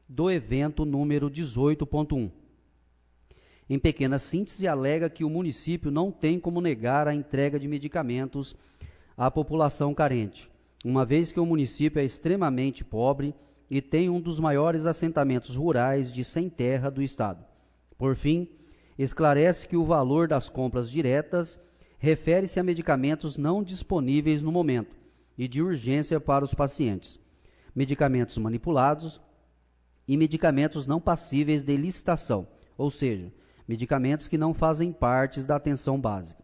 do evento número 18.1. Em pequena síntese, alega que o município não tem como negar a entrega de medicamentos à população carente, uma vez que o município é extremamente pobre e tem um dos maiores assentamentos rurais de sem terra do estado. Por fim, esclarece que o valor das compras diretas refere-se a medicamentos não disponíveis no momento e de urgência para os pacientes, medicamentos manipulados e medicamentos não passíveis de licitação, ou seja, medicamentos que não fazem parte da atenção básica.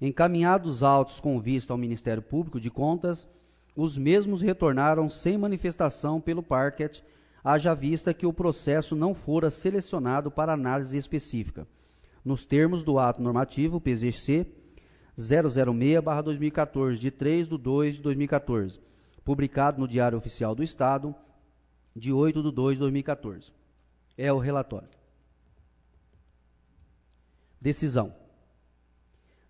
Encaminhados autos com vista ao Ministério Público de Contas, os mesmos retornaram sem manifestação pelo parquet, haja vista que o processo não fora selecionado para análise específica, nos termos do ato normativo PZC 006/2014, de 3/2/2014, publicado no Diário Oficial do Estado, de 8/2/2014. É o relatório. Decisão.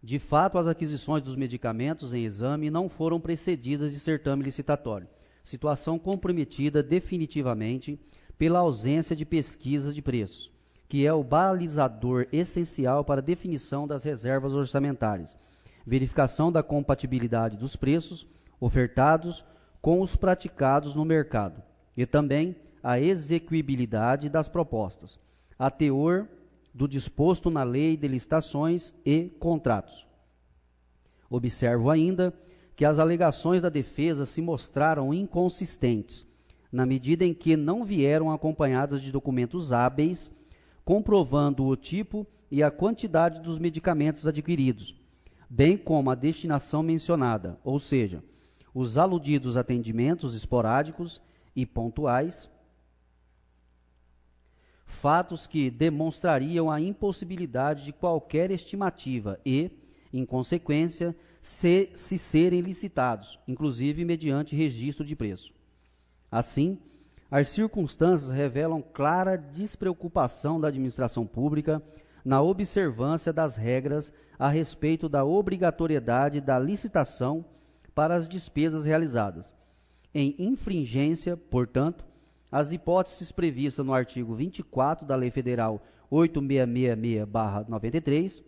De fato, as aquisições dos medicamentos em exame não foram precedidas de certame licitatório, situação comprometida definitivamente pela ausência de pesquisa de preços, que é o balizador essencial para a definição das reservas orçamentárias, verificação da compatibilidade dos preços ofertados com os praticados no mercado, e também a execuibilidade das propostas, a teor do disposto na Lei de Licitações e Contratos. Observo ainda que as alegações da defesa se mostraram inconsistentes, na medida em que não vieram acompanhadas de documentos hábeis, comprovando o tipo e a quantidade dos medicamentos adquiridos, bem como a destinação mencionada, ou seja, os aludidos atendimentos esporádicos e pontuais, fatos que demonstrariam a impossibilidade de qualquer estimativa e, em consequência, se serem licitados, inclusive mediante registro de preço. Assim, as circunstâncias revelam clara despreocupação da administração pública na observância das regras a respeito da obrigatoriedade da licitação para as despesas realizadas, em infringência, portanto, as hipóteses previstas no artigo 24 da Lei Federal 8666/93,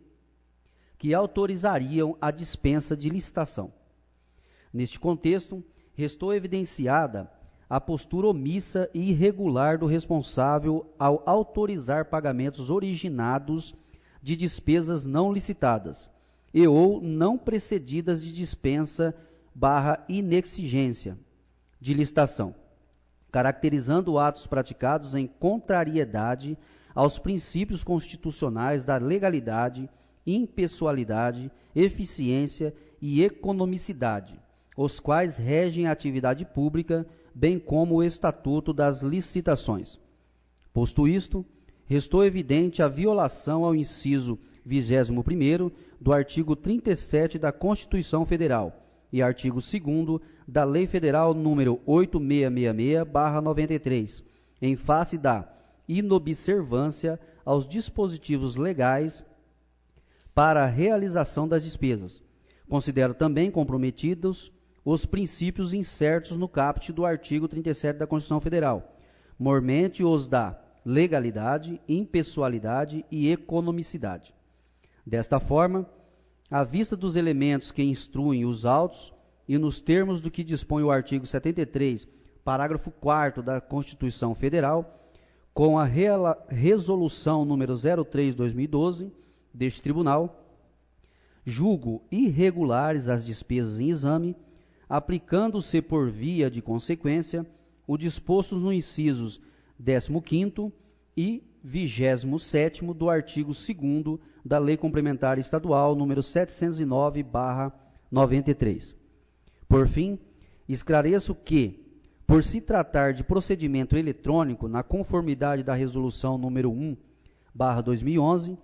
que autorizariam a dispensa de licitação. Neste contexto, restou evidenciada a postura omissa e irregular do responsável ao autorizar pagamentos originados de despesas não licitadas e ou não precedidas de dispensa/inexigência de licitação, caracterizando atos praticados em contrariedade aos princípios constitucionais da legalidade, impessoalidade, eficiência e economicidade, os quais regem a atividade pública, bem como o Estatuto das Licitações. Posto isto, restou evidente a violação ao inciso 21º do artigo 37 da Constituição Federal e artigo 2º da Lei Federal número 8666/93, em face da inobservância aos dispositivos legais para a realização das despesas. Considero também comprometidos os princípios incertos no caput do artigo 37 da Constituição Federal, mormente os da legalidade, impessoalidade e economicidade. Desta forma, à vista dos elementos que instruem os autos e nos termos do que dispõe o artigo 73, parágrafo 4º da Constituição Federal, com a resolução número 03/2012 deste tribunal, julgo irregulares as despesas em exame, aplicando-se por via de consequência o disposto nos incisos 15º e 27º do artigo 2º da Lei Complementar Estadual número 709/93. Por fim, esclareço que, por se tratar de procedimento eletrônico na conformidade da resolução número 1/2011,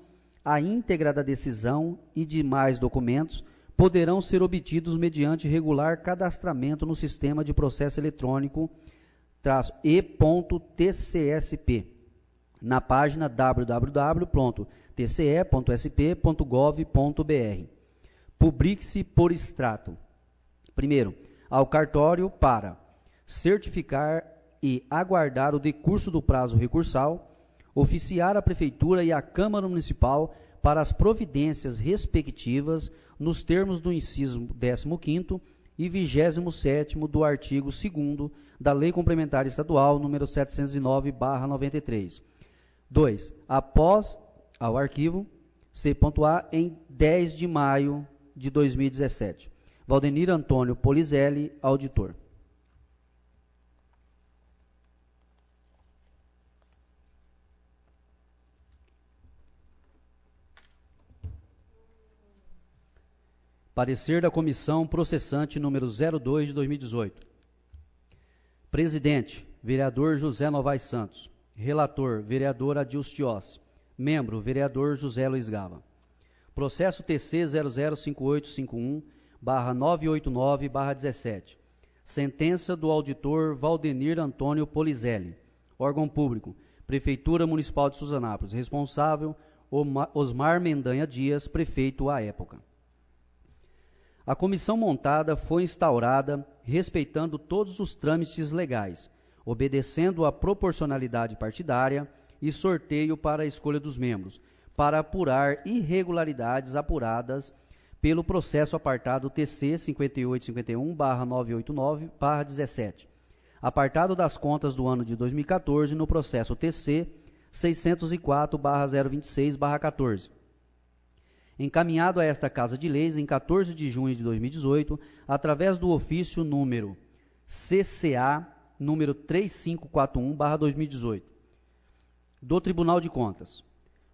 a íntegra da decisão e demais documentos poderão ser obtidos mediante regular cadastramento no sistema de processo eletrônico -e.tcsp, na página www.tce.sp.gov.br. Publique-se por extrato. Primeiro, ao cartório para certificar e aguardar o decurso do prazo recursal, oficiar a Prefeitura e a Câmara Municipal para as providências respectivas nos termos do inciso 15º e 27º do artigo 2º da Lei Complementar Estadual número 709/93. 2. Após ao arquivo C.A. em 10 de maio de 2017. Valdenir Antônio Polizelli, auditor. Parecer da comissão processante número 02 de 2018. Presidente, vereador José Novaes Santos. Relator, vereador Adilson Tiós. Membro, vereador José Luiz Gava. Processo TC 005851/989/17. Sentença do auditor Valdenir Antônio Polizelli. Órgão público, Prefeitura Municipal de Suzanápolis. Responsável, Osmar Mendanha Dias, prefeito à época. A comissão montada foi instaurada respeitando todos os trâmites legais, obedecendo à proporcionalidade partidária e sorteio para a escolha dos membros, para apurar irregularidades apuradas pelo processo apartado TC 5851/989/17, apartado das contas do ano de 2014 no processo TC 604/026/14. Encaminhado a esta Casa de Leis em 14 de junho de 2018, através do ofício número CCA número 3541/2018, do Tribunal de Contas.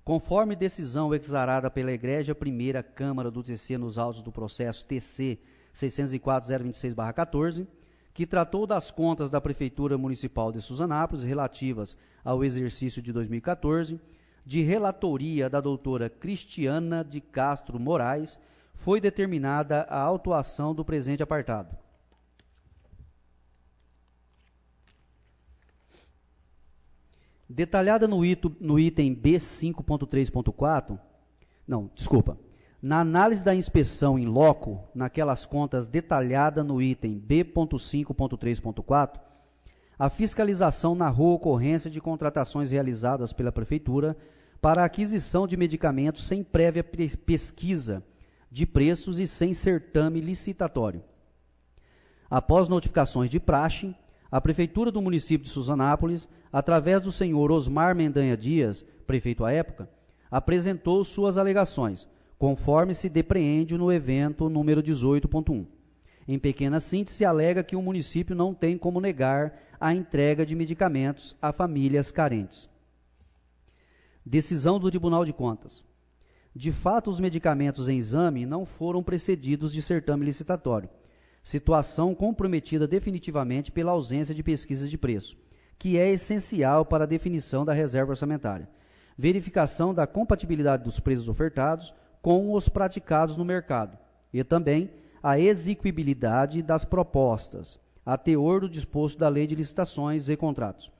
Conforme decisão exarada pela Egrégia Primeira Câmara do TC nos autos do processo TC 604/026/14, que tratou das contas da Prefeitura Municipal de Suzanápolis relativas ao exercício de 2014, de relatoria da doutora Cristiana de Castro Moraes, foi determinada a autuação do presente apartado. Detalhada no item B5.3.4, na análise da inspeção em loco, naquelas contas detalhada no item B.5.3.4, a fiscalização narrou ocorrência de contratações realizadas pela Prefeitura para a aquisição de medicamentos sem prévia pesquisa de preços e sem certame licitatório. Após notificações de praxe, a Prefeitura do município de Suzanápolis, através do senhor Osmar Mendanha Dias, prefeito à época, apresentou suas alegações, conforme se depreende no evento número 18.1. Em pequena síntese, alega que o município não tem como negar a entrega de medicamentos a famílias carentes. Decisão do Tribunal de Contas. De fato, os medicamentos em exame não foram precedidos de certame licitatório, situação comprometida definitivamente pela ausência de pesquisa de preço, que é essencial para a definição da reserva orçamentária, verificação da compatibilidade dos preços ofertados com os praticados no mercado e também a exequibilidade das propostas, a teor do disposto da Lei de Licitações e Contratos.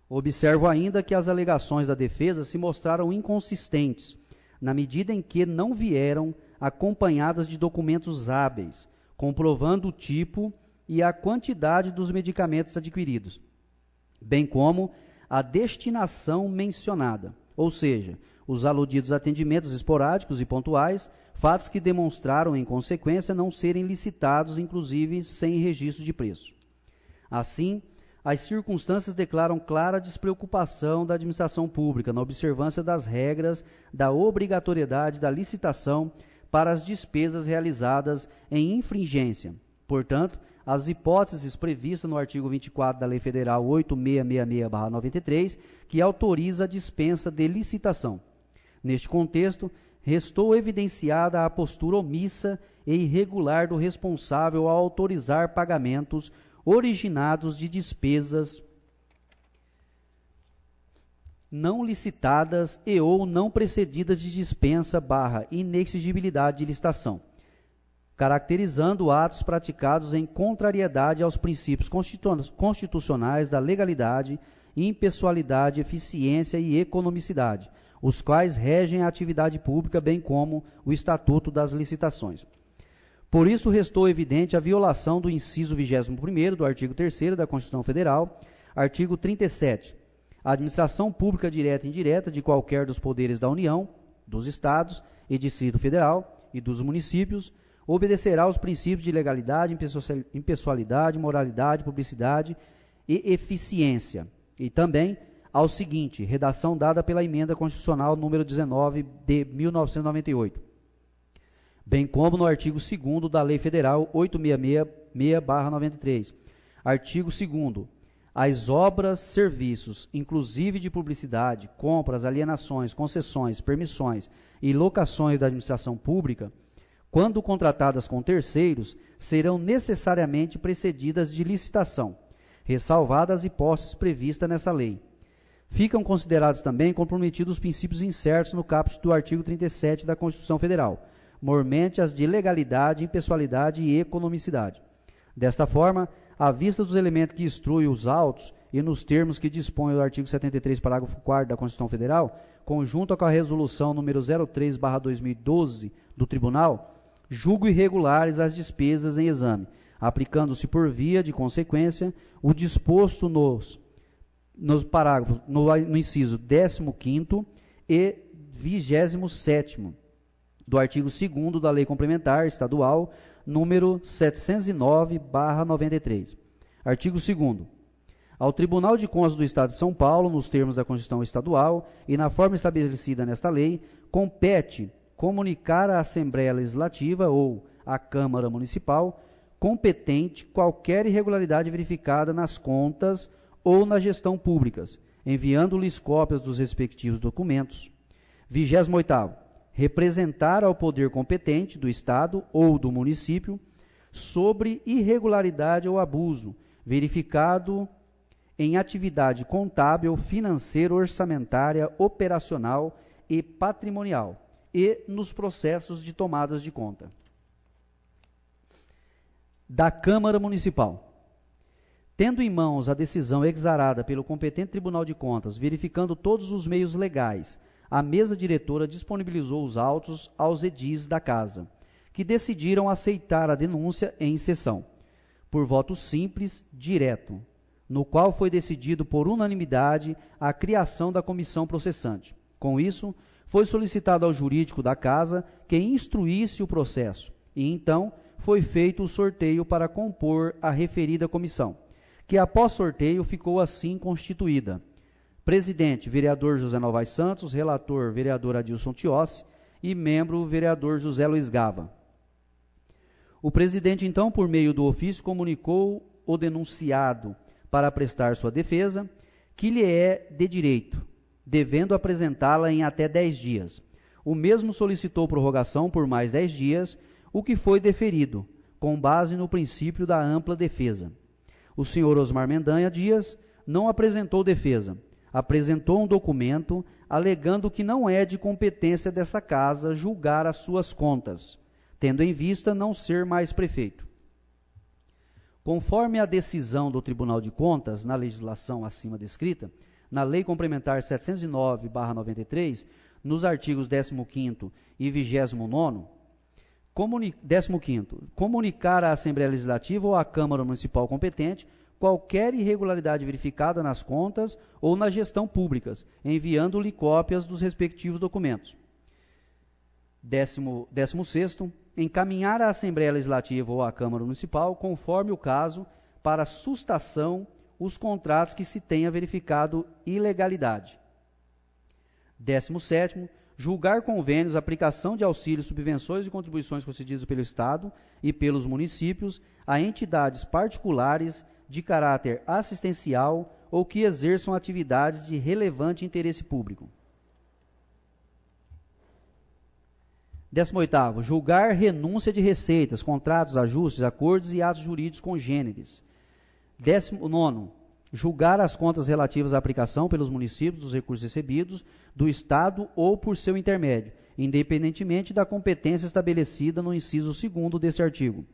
Observo ainda que as alegações da defesa se mostraram inconsistentes, na medida em que não vieram acompanhadas de documentos hábeis, comprovando o tipo e a quantidade dos medicamentos adquiridos, bem como a destinação mencionada, ou seja, os aludidos atendimentos esporádicos e pontuais, fatos que demonstraram, em consequência, não serem licitados, inclusive sem registro de preço. Assim, as circunstâncias declaram clara despreocupação da administração pública na observância das regras da obrigatoriedade da licitação para as despesas realizadas em infringência. Portanto, as hipóteses previstas no artigo 24 da Lei Federal 8666/93, que autoriza a dispensa de licitação. Neste contexto, restou evidenciada a postura omissa e irregular do responsável ao autorizar pagamentos originados de despesas não licitadas e ou não precedidas de dispensa/inexigibilidade de licitação, caracterizando atos praticados em contrariedade aos princípios constitucionais da legalidade, impessoalidade, eficiência e economicidade, os quais regem a atividade pública, bem como o Estatuto das Licitações. Por isso, restou evidente a violação do inciso 21º do artigo 3º da Constituição Federal, Artigo 37. A administração pública direta e indireta de qualquer dos poderes da União, dos Estados e Distrito Federal e dos municípios obedecerá aos princípios de legalidade, impessoalidade, moralidade, publicidade e eficiência. E também ao seguinte, redação dada pela Emenda Constitucional número 19 de 1998, bem como no artigo 2º da Lei Federal 866/93. Artigo 2º. As obras, serviços, inclusive de publicidade, compras, alienações, concessões, permissões e locações da administração pública, quando contratadas com terceiros, serão necessariamente precedidas de licitação, ressalvadas as hipóteses previstas nessa lei. Ficam considerados também comprometidos os princípios incertos no caput do artigo 37 da Constituição Federal, mormente as de legalidade, impessoalidade e economicidade. Desta forma, à vista dos elementos que instruem os autos e nos termos que dispõe o artigo 73, parágrafo 4º da Constituição Federal, conjunto com a resolução número 03/2012 do Tribunal, julgo irregulares as despesas em exame, aplicando-se por via de consequência o disposto nos parágrafos, no inciso 15º e 27º do artigo 2º da Lei Complementar Estadual número 709/93. Artigo 2º. Ao Tribunal de Contas do Estado de São Paulo, nos termos da Constituição Estadual e na forma estabelecida nesta lei, compete comunicar à Assembleia Legislativa ou à Câmara Municipal competente qualquer irregularidade verificada nas contas ou na gestão públicas, enviando-lhes cópias dos respectivos documentos. 28º. Representar ao poder competente do Estado ou do município sobre irregularidade ou abuso verificado em atividade contábil, financeira, orçamentária, operacional e patrimonial e nos processos de tomadas de conta. Da Câmara Municipal. Tendo em mãos a decisão exarada pelo competente Tribunal de Contas, verificando todos os meios legais, a mesa diretora disponibilizou os autos aos edis da Casa, que decidiram aceitar a denúncia em sessão, por voto simples, direto, no qual foi decidido por unanimidade a criação da comissão processante. Com isso, foi solicitado ao jurídico da Casa que instruísse o processo, e então foi feito o sorteio para compor a referida comissão, que após sorteio ficou assim constituída. Presidente, vereador José Novaes Santos, relator, vereador Adilson Tiossi e membro, vereador José Luiz Gava. O presidente, então, por meio do ofício, comunicou o denunciado para prestar sua defesa, que lhe é de direito, devendo apresentá-la em até 10 dias. O mesmo solicitou prorrogação por mais 10 dias, o que foi deferido, com base no princípio da ampla defesa. O senhor Osmar Mendanha Dias não apresentou defesa, apresentou um documento alegando que não é de competência dessa Casa julgar as suas contas, tendo em vista não ser mais prefeito. Conforme a decisão do Tribunal de Contas, na legislação acima descrita, na Lei Complementar 709/93, nos artigos 15º e 29º, 15º, comunicar à Assembleia Legislativa ou à Câmara Municipal competente qualquer irregularidade verificada nas contas ou na gestão públicas, enviando-lhe cópias dos respectivos documentos. 16º, encaminhar à Assembleia Legislativa ou à Câmara Municipal, conforme o caso, para sustação os contratos que se tenha verificado ilegalidade. 17º, julgar convênios, aplicação de auxílios, subvenções e contribuições concedidas pelo Estado e pelos municípios a entidades particulares de caráter assistencial ou que exerçam atividades de relevante interesse público. 18º, julgar renúncia de receitas, contratos, ajustes, acordos e atos jurídicos congêneres. 19º, julgar as contas relativas à aplicação pelos municípios dos recursos recebidos do Estado ou por seu intermédio, independentemente da competência estabelecida no inciso 2º deste artigo.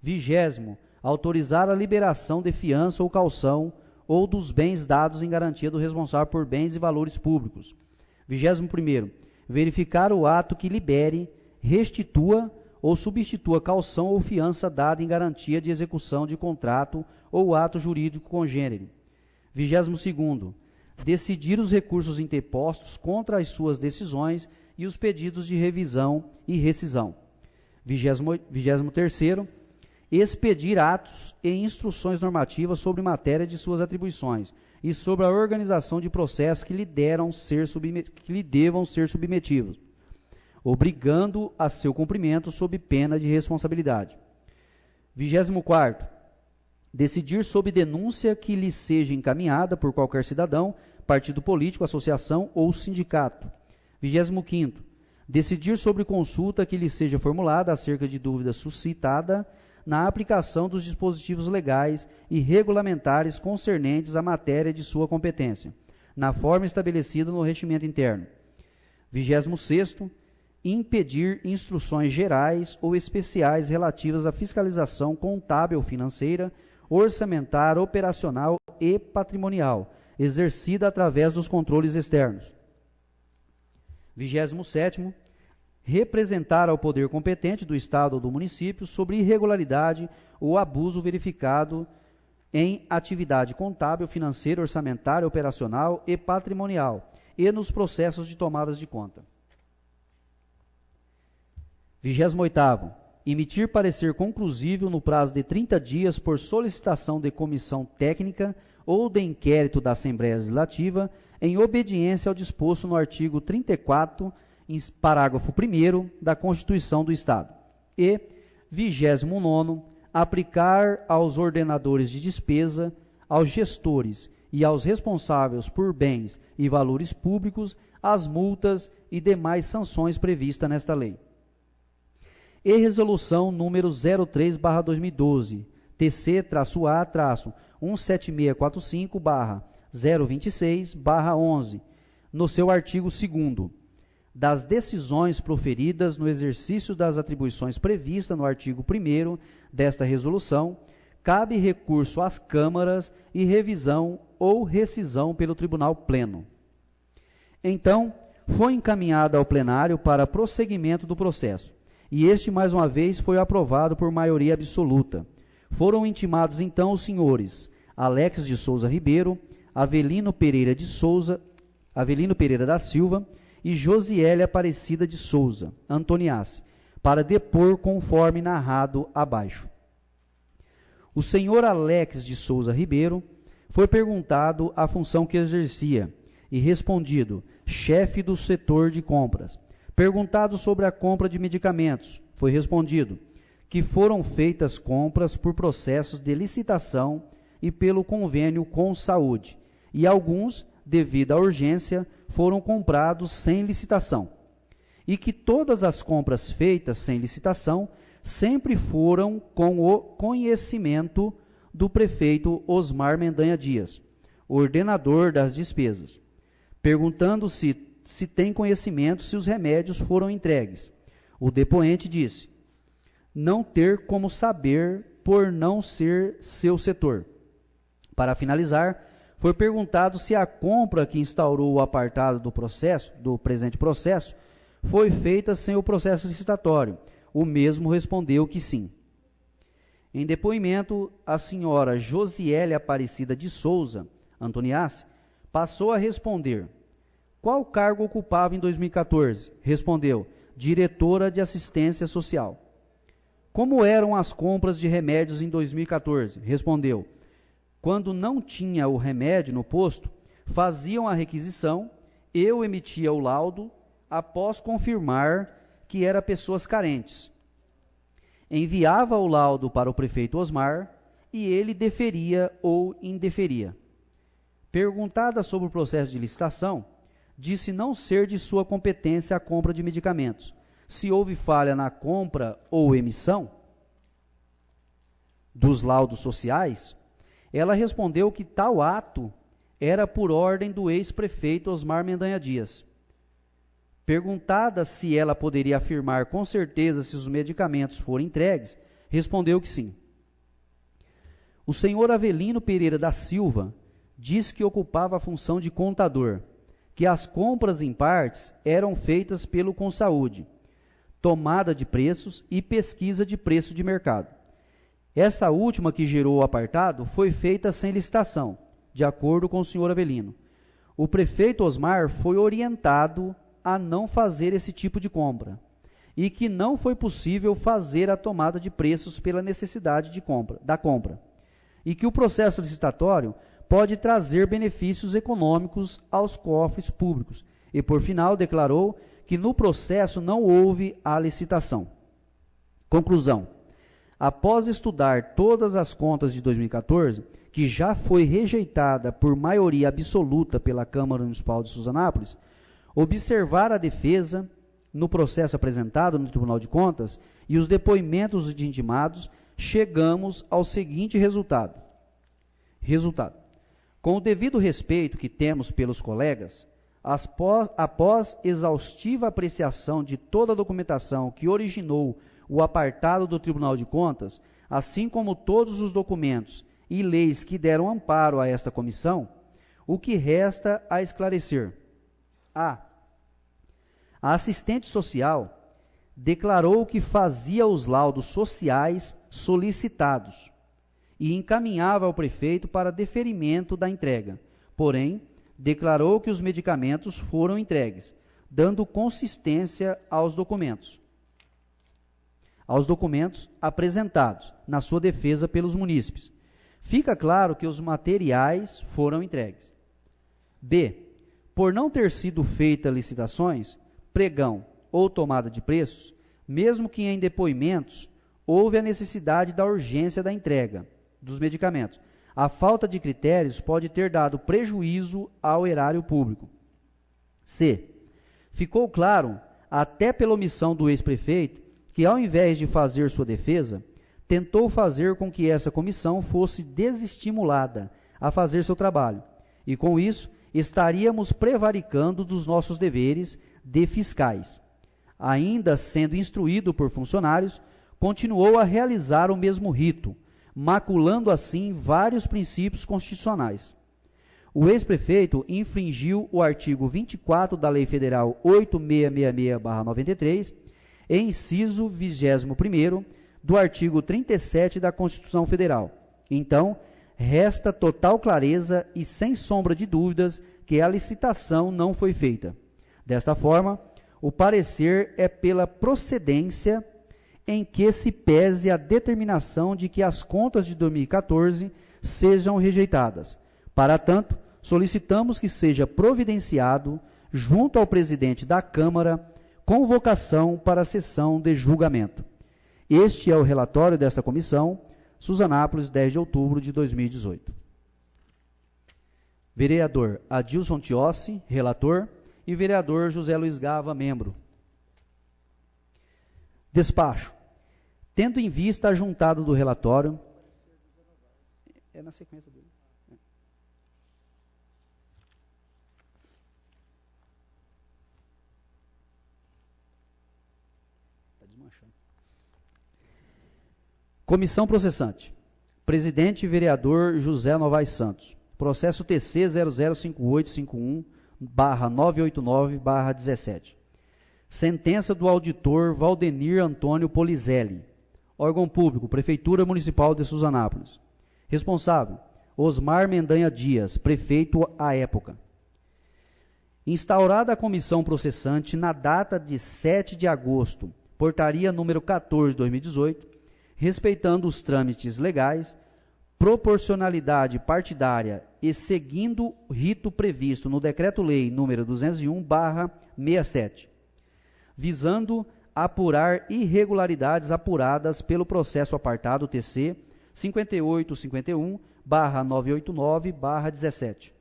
20º, autorizar a liberação de fiança ou caução ou dos bens dados em garantia do responsável por bens e valores públicos. 21º, verificar o ato que libere, restitua ou substitua caução ou fiança dada em garantia de execução de contrato ou ato jurídico congênere. 22º, decidir os recursos interpostos contra as suas decisões e os pedidos de revisão e rescisão. 23º, expedir atos e instruções normativas sobre matéria de suas atribuições e sobre a organização de processos que lhe devam ser submetidos, obrigando a seu cumprimento sob pena de responsabilidade. 24º, decidir sob denúncia que lhe seja encaminhada por qualquer cidadão, partido político, associação ou sindicato. 25º, decidir sobre consulta que lhe seja formulada acerca de dúvida suscitada na aplicação dos dispositivos legais e regulamentares concernentes à matéria de sua competência, na forma estabelecida no regimento interno. 26º, impedir instruções gerais ou especiais relativas à fiscalização contábil financeira, orçamentária, operacional e patrimonial, exercida através dos controles externos. 27º, representar ao poder competente do Estado ou do município sobre irregularidade ou abuso verificado em atividade contábil, financeira, orçamentária, operacional e patrimonial e nos processos de tomadas de conta. 28º, emitir parecer conclusivo no prazo de 30 dias por solicitação de comissão técnica ou de inquérito da Assembleia Legislativa, em obediência ao disposto no artigo 34, parágrafo 1º da Constituição do Estado. E, 29º, aplicar aos ordenadores de despesa, aos gestores e aos responsáveis por bens e valores públicos as multas e demais sanções previstas nesta lei. E resolução número 03/2012, TC-A-17645/026/11, no seu artigo 2º, das decisões proferidas no exercício das atribuições previstas no artigo 1º desta resolução, cabe recurso às câmaras e revisão ou rescisão pelo Tribunal Pleno. Então, foi encaminhada ao plenário para prosseguimento do processo, e este, mais uma vez, foi aprovado por maioria absoluta. Foram intimados, então, os senhores Alex de Souza Ribeiro, Avelino Pereira da Silva e Josiélia Aparecida de Souza, Antoniassi, para depor conforme narrado abaixo. O senhor Alex de Souza Ribeiro foi perguntado a função que exercia e respondido, chefe do setor de compras. Perguntado sobre a compra de medicamentos, foi respondido que foram feitas compras por processos de licitação e pelo convênio com saúde, e alguns, devido à urgência, foram comprados sem licitação, e que todas as compras feitas sem licitação sempre foram com o conhecimento do prefeito Osmar Mendanha Dias, ordenador das despesas, perguntando se tem conhecimento se os remédios foram entregues. O depoente disse não ter como saber por não ser seu setor. Para finalizar, foi perguntado se a compra que instaurou o apartado do presente processo foi feita sem o processo licitatório. O mesmo respondeu que sim. Em depoimento, a senhora Josiélia Aparecida de Souza, Antoniassi, passou a responder. Qual cargo ocupava em 2014? Respondeu, diretora de assistência social. Como eram as compras de remédios em 2014? Respondeu, quando não tinha o remédio no posto, faziam a requisição, eu emitia o laudo, após confirmar que eram pessoas carentes. Enviava o laudo para o prefeito Osmar e ele deferia ou indeferia. Perguntada sobre o processo de licitação, disse não ser de sua competência a compra de medicamentos. Se houve falha na compra ou emissão dos laudos sociais, ela respondeu que tal ato era por ordem do ex-prefeito Osmar Mendanha Dias. Perguntada se ela poderia afirmar com certeza se os medicamentos foram entregues, respondeu que sim. O senhor Avelino Pereira da Silva disse que ocupava a função de contador, que as compras em partes eram feitas pelo Consaúde, tomada de preços e pesquisa de preço de mercado. Essa última que gerou o apartado foi feita sem licitação, de acordo com o senhor Avelino. O prefeito Osmar foi orientado a não fazer esse tipo de compra e que não foi possível fazer a tomada de preços pela necessidade da compra e que o processo licitatório pode trazer benefícios econômicos aos cofres públicos e, por final, declarou que no processo não houve a licitação. Conclusão. Após estudar todas as contas de 2014, que já foi rejeitada por maioria absoluta pela Câmara Municipal de Suzanápolis, observar a defesa no processo apresentado no Tribunal de Contas e os depoimentos de intimados, chegamos ao seguinte resultado. Com o devido respeito que temos pelos colegas, após exaustiva apreciação de toda a documentação que originou o apartado do Tribunal de Contas, assim como todos os documentos e leis que deram amparo a esta comissão, o que resta a esclarecer? A assistente social declarou que fazia os laudos sociais solicitados e encaminhava ao prefeito para deferimento da entrega, porém, declarou que os medicamentos foram entregues, dando consistência aos documentos apresentados na sua defesa pelos munícipes. Fica claro que os materiais foram entregues. B. Por não ter sido feitas licitações, pregão ou tomada de preços, mesmo que em depoimentos, houve a necessidade da urgência da entrega dos medicamentos. A falta de critérios pode ter dado prejuízo ao erário público. C. Ficou claro, até pela omissão do ex-prefeito, que ao invés de fazer sua defesa, tentou fazer com que essa comissão fosse desestimulada a fazer seu trabalho, e com isso estaríamos prevaricando dos nossos deveres de fiscais. Ainda sendo instruído por funcionários, continuou a realizar o mesmo rito, maculando assim vários princípios constitucionais. O ex-prefeito infringiu o artigo 24 da Lei Federal 8666/93, e inciso 21º do artigo 37 da Constituição Federal. Então, resta total clareza e sem sombra de dúvidas que a licitação não foi feita. Desta forma, o parecer é pela procedência em que se pese a determinação de que as contas de 2014 sejam rejeitadas. Para tanto, solicitamos que seja providenciado, junto ao presidente da Câmara, convocação para a sessão de julgamento. Este é o relatório desta comissão, Suzanápolis, 10 de outubro de 2018. Vereador Adilson Tiossi, relator, e vereador José Luiz Gava, membro. Despacho. Tendo em vista a juntada do relatório... É na sequência dele. Está desmanchando. Comissão processante. Presidente e vereador José Novaes Santos. Processo TC 005851/989/17. Sentença do auditor Valdenir Antônio Polizelli. Órgão público, Prefeitura Municipal de Suzanápolis. Responsável, Osmar Mendanha Dias, prefeito à época. Instaurada a comissão processante na data de 7 de agosto, portaria número 14 de 2018, respeitando os trâmites legais, proporcionalidade partidária e seguindo o rito previsto no Decreto-Lei número 201/67, visando apurar irregularidades apuradas pelo processo apartado TC 5851/989/17.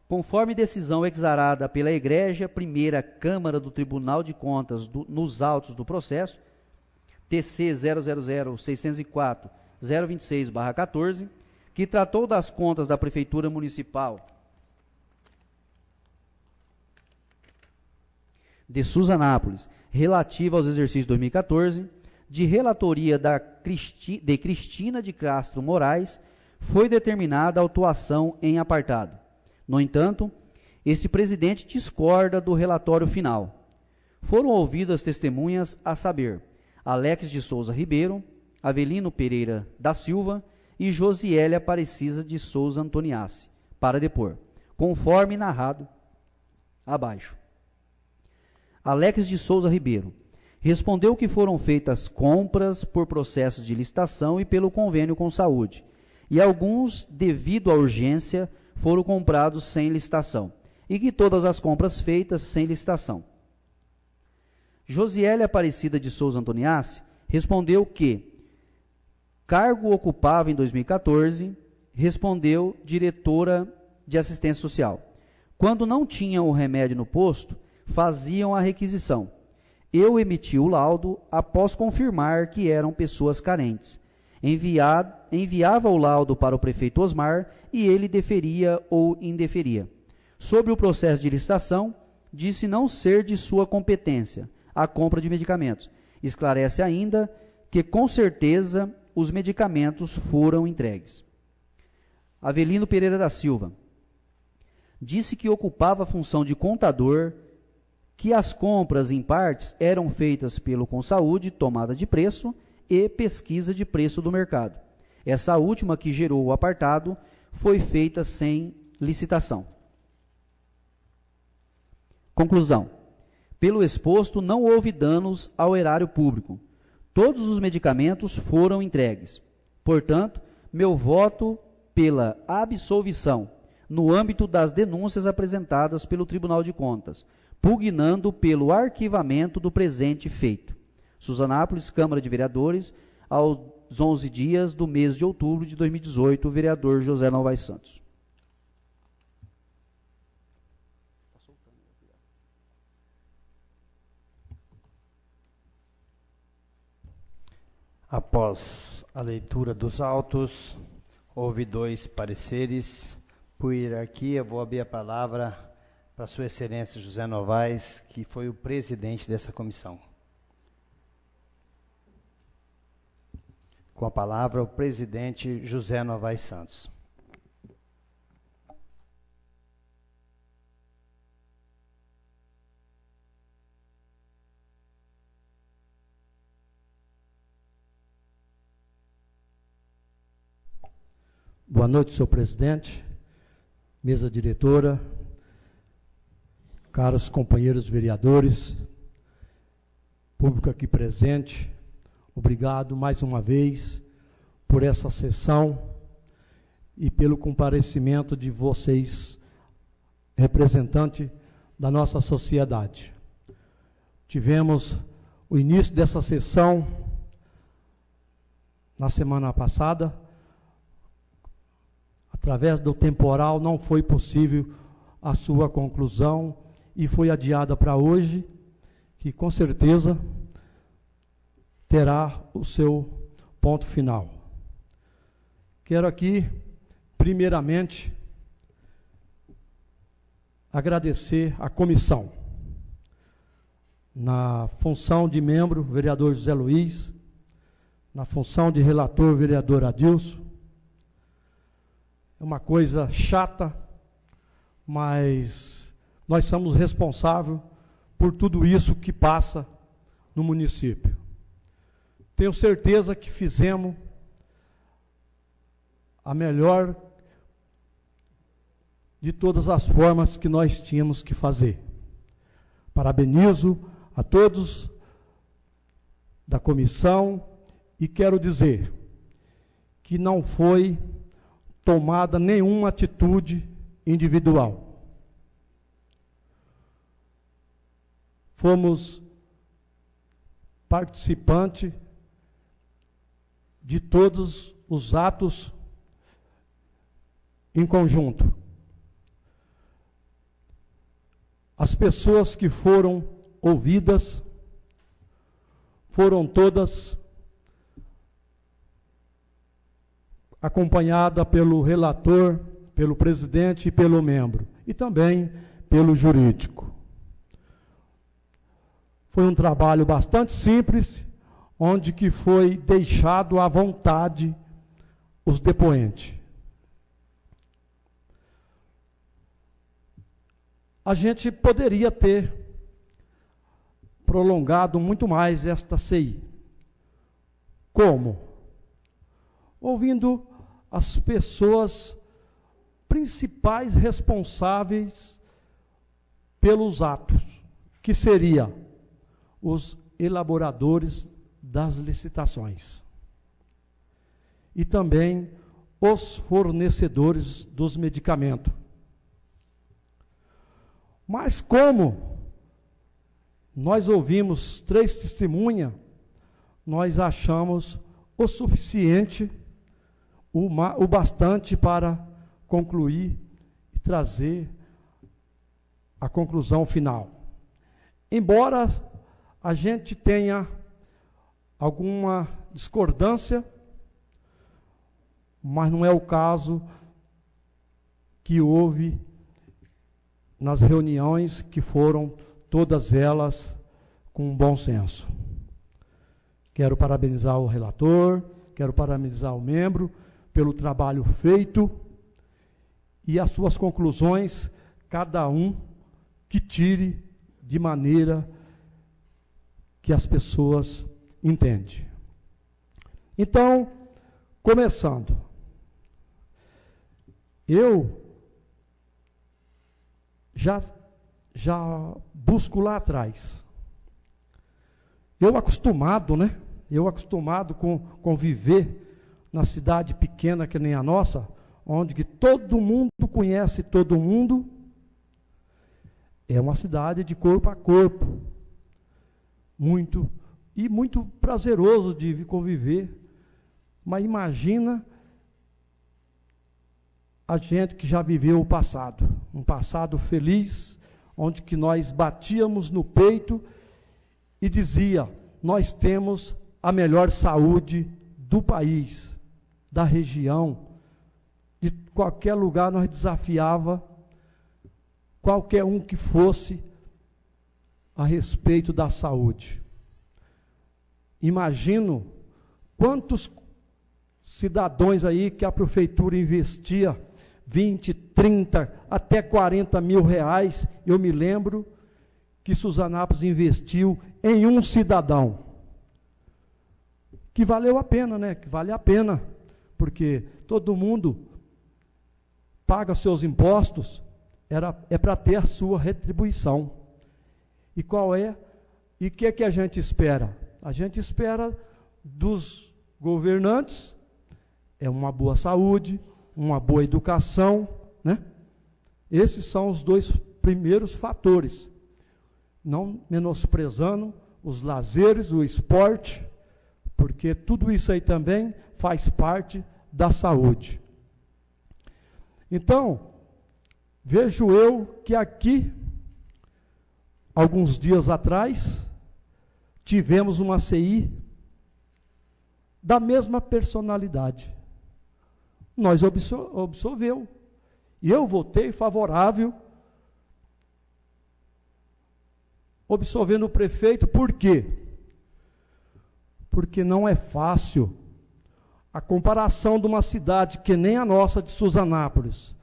Conforme decisão exarada pela Egrégia Primeira Câmara do Tribunal de Contas nos autos do processo, TC 000-604-026/14, que tratou das contas da Prefeitura Municipal de Suzanápolis, relativa aos exercícios 2014, de relatoria de Cristina de Castro Moraes, foi determinada a autuação em apartado. No entanto, esse presidente discorda do relatório final. Foram ouvidas testemunhas a saber, Alex de Souza Ribeiro, Avelino Pereira da Silva e Josiele Aparecida de Souza Antoniassi, para depor, conforme narrado abaixo. Alex de Souza Ribeiro respondeu que foram feitas compras por processos de licitação e pelo convênio com saúde, e alguns, devido à urgência, foram comprados sem licitação, e que todas as compras feitas sem licitação. Josiele Aparecida de Souza Antoniassi respondeu que cargo ocupava em 2014, respondeu diretora de assistência social. Quando não tinham o remédio no posto, faziam a requisição. Eu emiti o laudo após confirmar que eram pessoas carentes. Enviava o laudo para o prefeito Osmar e ele deferia ou indeferia. Sobre o processo de licitação, disse não ser de sua competência a compra de medicamentos. Esclarece ainda que, com certeza, os medicamentos foram entregues. Avelino Pereira da Silva disse que ocupava a função de contador, que as compras em partes eram feitas pelo Consaúde, tomada de preço e pesquisa de preço do mercado. Essa última, que gerou o apartado, foi feita sem licitação. Conclusão. Pelo exposto, não houve danos ao erário público. Todos os medicamentos foram entregues. Portanto, meu voto pela absolvição no âmbito das denúncias apresentadas pelo Tribunal de Contas, pugnando pelo arquivamento do presente feito. Suzanápolis, Câmara de Vereadores, aos 11 dias do mês de outubro de 2018, o vereador José Novaes Santos. Após a leitura dos autos, houve 2 pareceres. Por hierarquia, vou abrir a palavra para Sua Excelência José Novaes, que foi o presidente dessa comissão. Com a palavra, o presidente José Novaes Santos. Boa noite, senhor presidente, mesa diretora, caros companheiros vereadores, público aqui presente, obrigado mais uma vez por essa sessão e pelo comparecimento de vocês, representante da nossa sociedade. Tivemos o início dessa sessão na semana passada. Através do temporal não foi possível a sua conclusão e foi adiada para hoje, que com certeza terá o seu ponto final. Quero aqui, primeiramente, agradecer à comissão. Na função de membro, vereador José Luiz, na função de relator, vereador Adilson. É uma coisa chata, mas nós somos responsáveis por tudo isso que passa no município. Tenho certeza que fizemos a melhor de todas as formas que nós tínhamos que fazer. Parabenizo a todos da comissão e quero dizer que não foi tomada nenhuma atitude individual. Fomos participantes de todos os atos em conjunto. As pessoas que foram ouvidas foram todas acompanhada pelo relator, pelo presidente e pelo membro, e também pelo jurídico. Foi um trabalho bastante simples, onde que foi deixado à vontade os depoentes. A gente poderia ter prolongado muito mais esta CI. Como? Ouvindo as pessoas principais responsáveis pelos atos, que seria os elaboradores das licitações e também os fornecedores dos medicamentos. Mas como nós ouvimos 3 testemunhas, nós achamos o suficiente, o bastante para concluir e trazer a conclusão final. Embora a gente tenha alguma discordância, mas não é o caso que houve nas reuniões, que foram todas elas com bom senso. Quero parabenizar o relator, quero parabenizar o membro pelo trabalho feito e as suas conclusões, cada um que tire de maneira que as pessoas entendem. Então, começando, eu já busco lá atrás. Eu acostumado, né? Eu acostumado com conviver na cidade pequena que nem a nossa, onde que todo mundo conhece todo mundo, é uma cidade de corpo a corpo, muito prazeroso de conviver. Mas imagina a gente que já viveu o passado, um passado feliz, onde que nós batíamos no peito e dizia: nós temos a melhor saúde do país, da região, de qualquer lugar nós desafiava qualquer um que fosse a respeito da saúde. Imagino quantos cidadãos aí que a prefeitura investia 20, 30, até 40 mil reais. Eu me lembro que Suzanápolis investiu em um cidadão, que valeu a pena, né? Que vale a pena, porque todo mundo paga seus impostos, é para ter a sua retribuição. E qual é? E o que é que a gente espera? A gente espera dos governantes uma boa saúde, uma boa educação, né? Esses são os 2 primeiros fatores, não menosprezando os lazeres, o esporte, porque tudo isso aí também faz parte da saúde. Então, vejo eu que aqui, alguns dias atrás, tivemos uma CI da mesma personalidade. Nós absolveu. E eu votei favorável, absolvendo o prefeito. Por quê? Porque não é fácil a comparação de uma cidade que nem a nossa de Suzanápolis.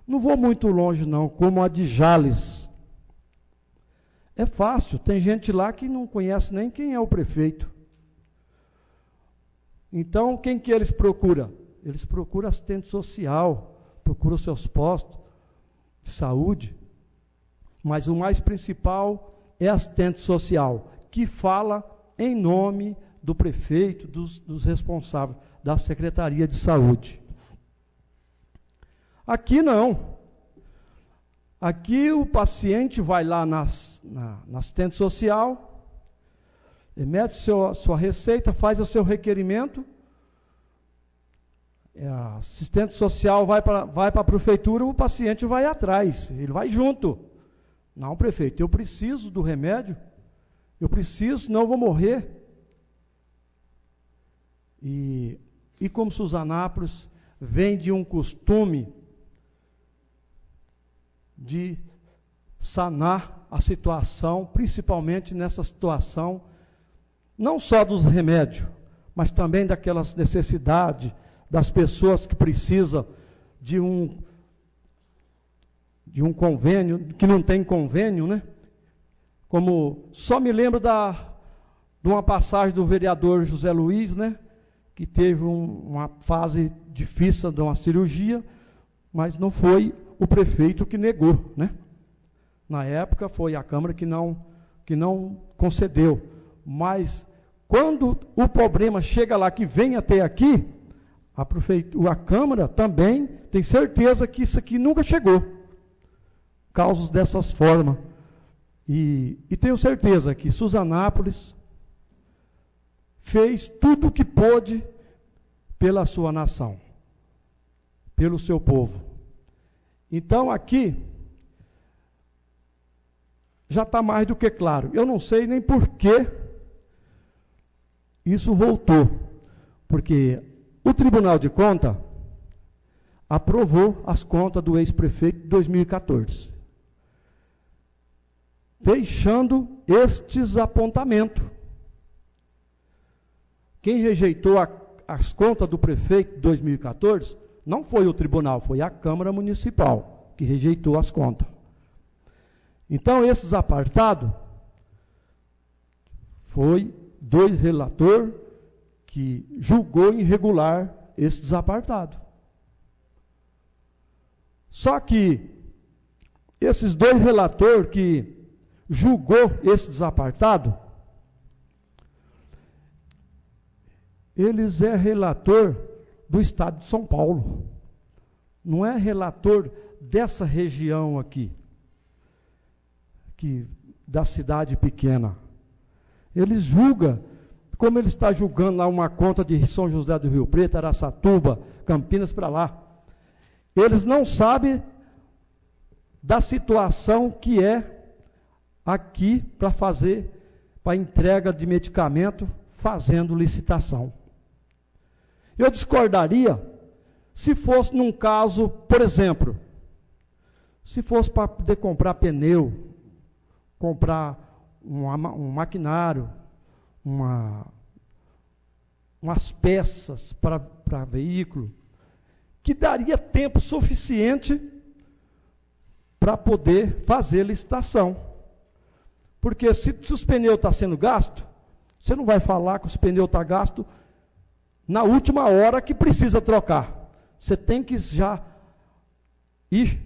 Não vou muito longe não, como a de Jales. É fácil, tem gente lá que não conhece nem quem é o prefeito. Então, quem que eles procuram? Eles procuram assistente social, procuram seus postos de saúde, mas o mais principal é assistente social, que fala em nome do prefeito, dos responsáveis, da Secretaria de Saúde. Aqui não. Aqui o paciente vai lá na assistente social, mete sua receita, faz o seu requerimento, a assistente social vai para a prefeitura, o paciente vai atrás, ele vai junto. Não, prefeito, eu preciso do remédio, eu preciso, senão eu vou morrer. E como Suzanápolis vem de um costume de sanar a situação, principalmente nessa situação, não só dos remédios, mas também daquelas necessidades das pessoas que precisam de um convênio, que não tem convênio, né? Como, só me lembro de uma passagem do vereador José Luiz, né? que teve uma fase difícil de uma cirurgia, mas não foi o prefeito que negou, né? Na época foi a Câmara que não concedeu. Mas quando o problema chega lá, que vem até aqui, a Câmara também tem certeza que isso aqui nunca chegou. Causas dessas formas. E tenho certeza que Suzanápolis fez tudo o que pôde pela sua nação, pelo seu povo. Então aqui já está mais do que claro. Eu não sei nem por que isso voltou, porque o Tribunal de Contas aprovou as contas do ex-prefeito de 2014, deixando estes apontamentos. Quem rejeitou as contas do prefeito de 2014 não foi o tribunal, foi a Câmara Municipal que rejeitou as contas. Então, esses apartados, foi 2 relatores que julgou irregular esses apartados. Só que esses 2 relatores que julgou esse desapartado, eles é relator do estado de São Paulo, não é relator dessa região aqui, da cidade pequena. Eles julgam, como ele está julgando lá uma conta de São José do Rio Preto, Araçatuba, Campinas para lá. Eles não sabem da situação que é aqui para entrega de medicamento, fazendo licitação. Eu discordaria se fosse num caso, por exemplo, se fosse para poder comprar pneu, comprar um maquinário, umas peças para veículo, que daria tempo suficiente para poder fazer licitação. Porque se os pneus estão sendo gastos, você não vai falar que os pneus estão gastos na última hora que precisa trocar. Você tem que já ir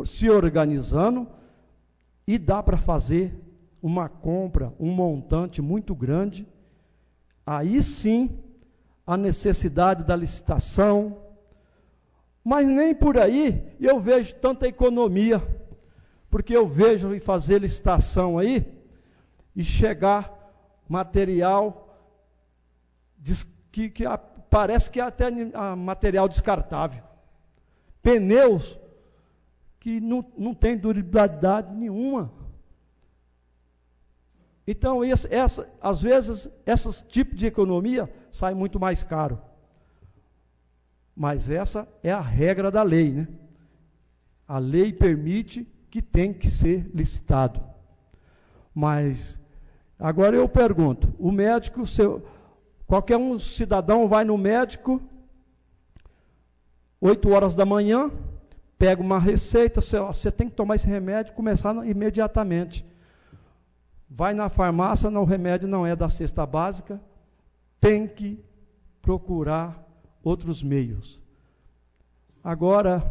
se organizando e dá para fazer uma compra, um montante muito grande. Aí sim, a necessidade da licitação, mas nem por aí eu vejo tanta economia, porque eu vejo em fazer licitação aí, e chegar material que parece que é até material descartável. Pneus que não tem durabilidade nenhuma. Então, às vezes, esse tipo de economia sai muito mais caro. Mas essa é a regra da lei, né? A lei permite que tem que ser licitado. Mas, agora eu pergunto, o médico, qualquer um cidadão vai no médico, 8 horas da manhã, pega uma receita, você tem que tomar esse remédio e começar imediatamente. Vai na farmácia, o remédio não é da cesta básica, tem que procurar outros meios. Agora,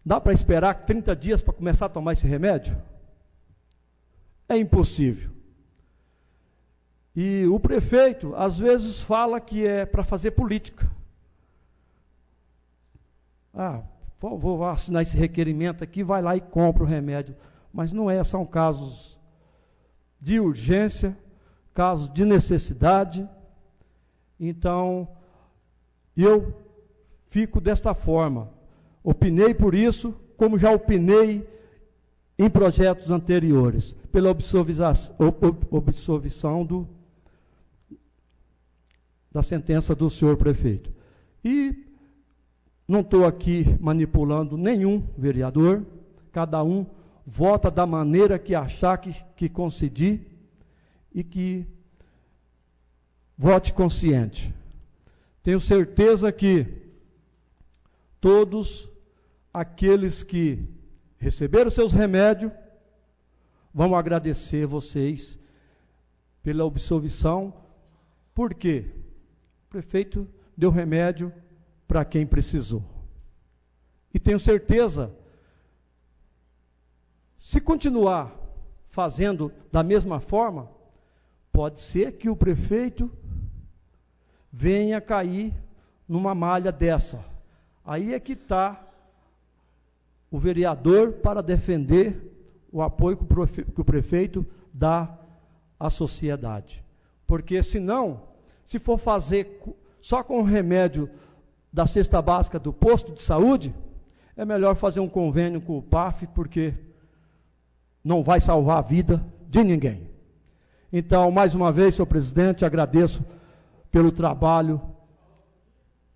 dá para esperar 30 dias para começar a tomar esse remédio? É impossível. E o prefeito, às vezes, fala que é para fazer política. Vou assinar esse requerimento aqui, vai lá e compra o remédio. Mas não é, são casos de urgência, casos de necessidade. Então, eu fico desta forma. Opinei por isso, como já opinei em projetos anteriores, pela absolvição da sentença do senhor prefeito. E não estou aqui manipulando nenhum vereador, cada um vota da maneira que achar que concedi e que vote consciente. Tenho certeza que todos aqueles que receberam seus remédios vão agradecer vocês pela absolvição. Por quê? prefeito deu remédio para quem precisou. E tenho certeza, se continuar fazendo da mesma forma, pode ser que o prefeito venha cair numa malha dessa. Aí é que está o vereador para defender o apoio que o prefeito dá à sociedade. Porque senão, se for fazer só com o remédio da cesta básica do posto de saúde, é melhor fazer um convênio com o PAF, porque não vai salvar a vida de ninguém. Então, mais uma vez, senhor presidente, agradeço pelo trabalho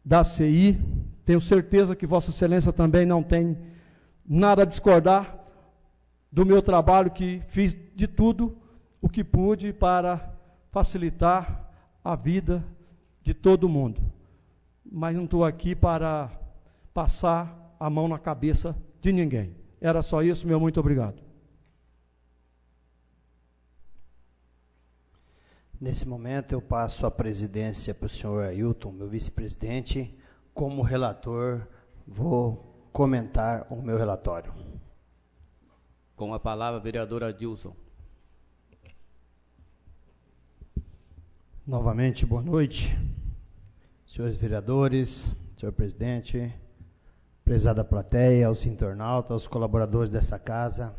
da CI. Tenho certeza que Vossa Excelência também não tem nada a discordar do meu trabalho, que fiz de tudo o que pude para facilitar a vida de todo mundo. Mas não estou aqui para passar a mão na cabeça de ninguém. Era só isso, meu muito obrigado. Nesse momento eu passo a presidência para o senhor Ailton, meu vice-presidente. Como relator, vou comentar o meu relatório. Com a palavra, vereadora Adilson. Novamente, boa noite, senhores vereadores, senhor presidente, prezada plateia, aos internautas, aos colaboradores dessa casa,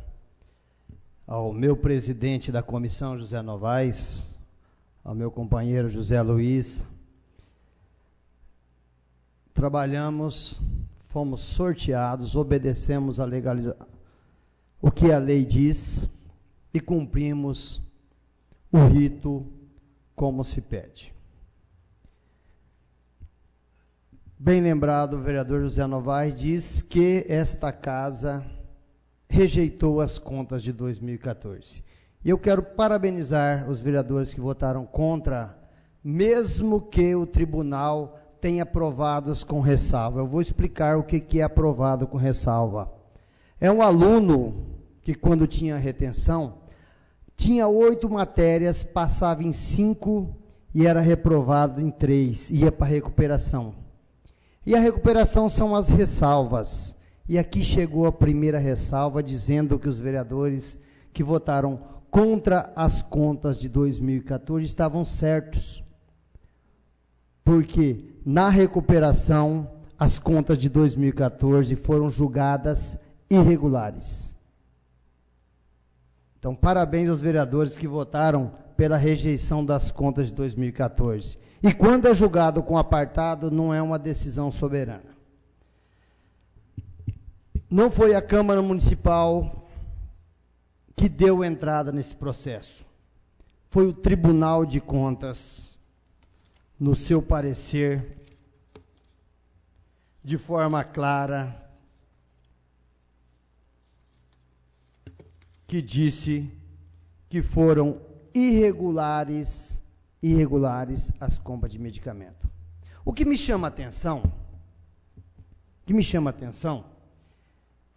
ao meu presidente da comissão, José Novaes, ao meu companheiro José Luiz. Trabalhamos, fomos sorteados, obedecemos o que a lei diz e cumprimos o rito como se pede. Bem lembrado, o vereador José Novaes diz que esta casa rejeitou as contas de 2014. E eu quero parabenizar os vereadores que votaram contra, mesmo que o tribunal tenha aprovados com ressalva. Eu vou explicar o que é aprovado com ressalva. É um aluno que, quando tinha retenção, tinha 8 matérias, passava em 5 e era reprovado em 3, ia para recuperação. E a recuperação são as ressalvas. E aqui chegou a primeira ressalva, dizendo que os vereadores que votaram contra as contas de 2014 estavam certos. Porque na recuperação, as contas de 2014 foram julgadas irregulares. Então, parabéns aos vereadores que votaram pela rejeição das contas de 2014. E quando é julgado com apartado, não é uma decisão soberana. Não foi a Câmara Municipal que deu entrada nesse processo. Foi o Tribunal de Contas, no seu parecer, de forma clara, que disse que foram irregulares as compras de medicamento. O que me chama a atenção,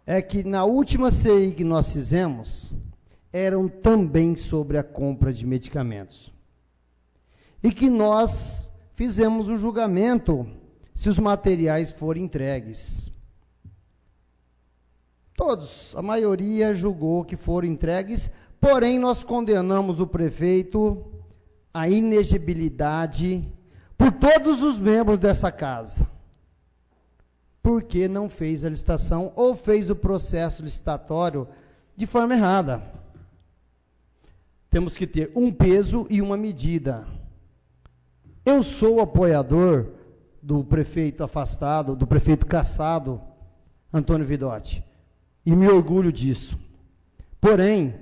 é que na última CI que nós fizemos, eram também sobre a compra de medicamentos. E que nós fizemos o julgamento se os materiais forem entregues. Todos, a maioria julgou que foram entregues, porém nós condenamos o prefeito à inegibilidade por todos os membros dessa casa, porque não fez a licitação ou fez o processo licitatório de forma errada. Temos que ter um peso e uma medida. Eu sou apoiador do prefeito afastado, do prefeito cassado, Antônio Vidotti, e me orgulho disso. Porém,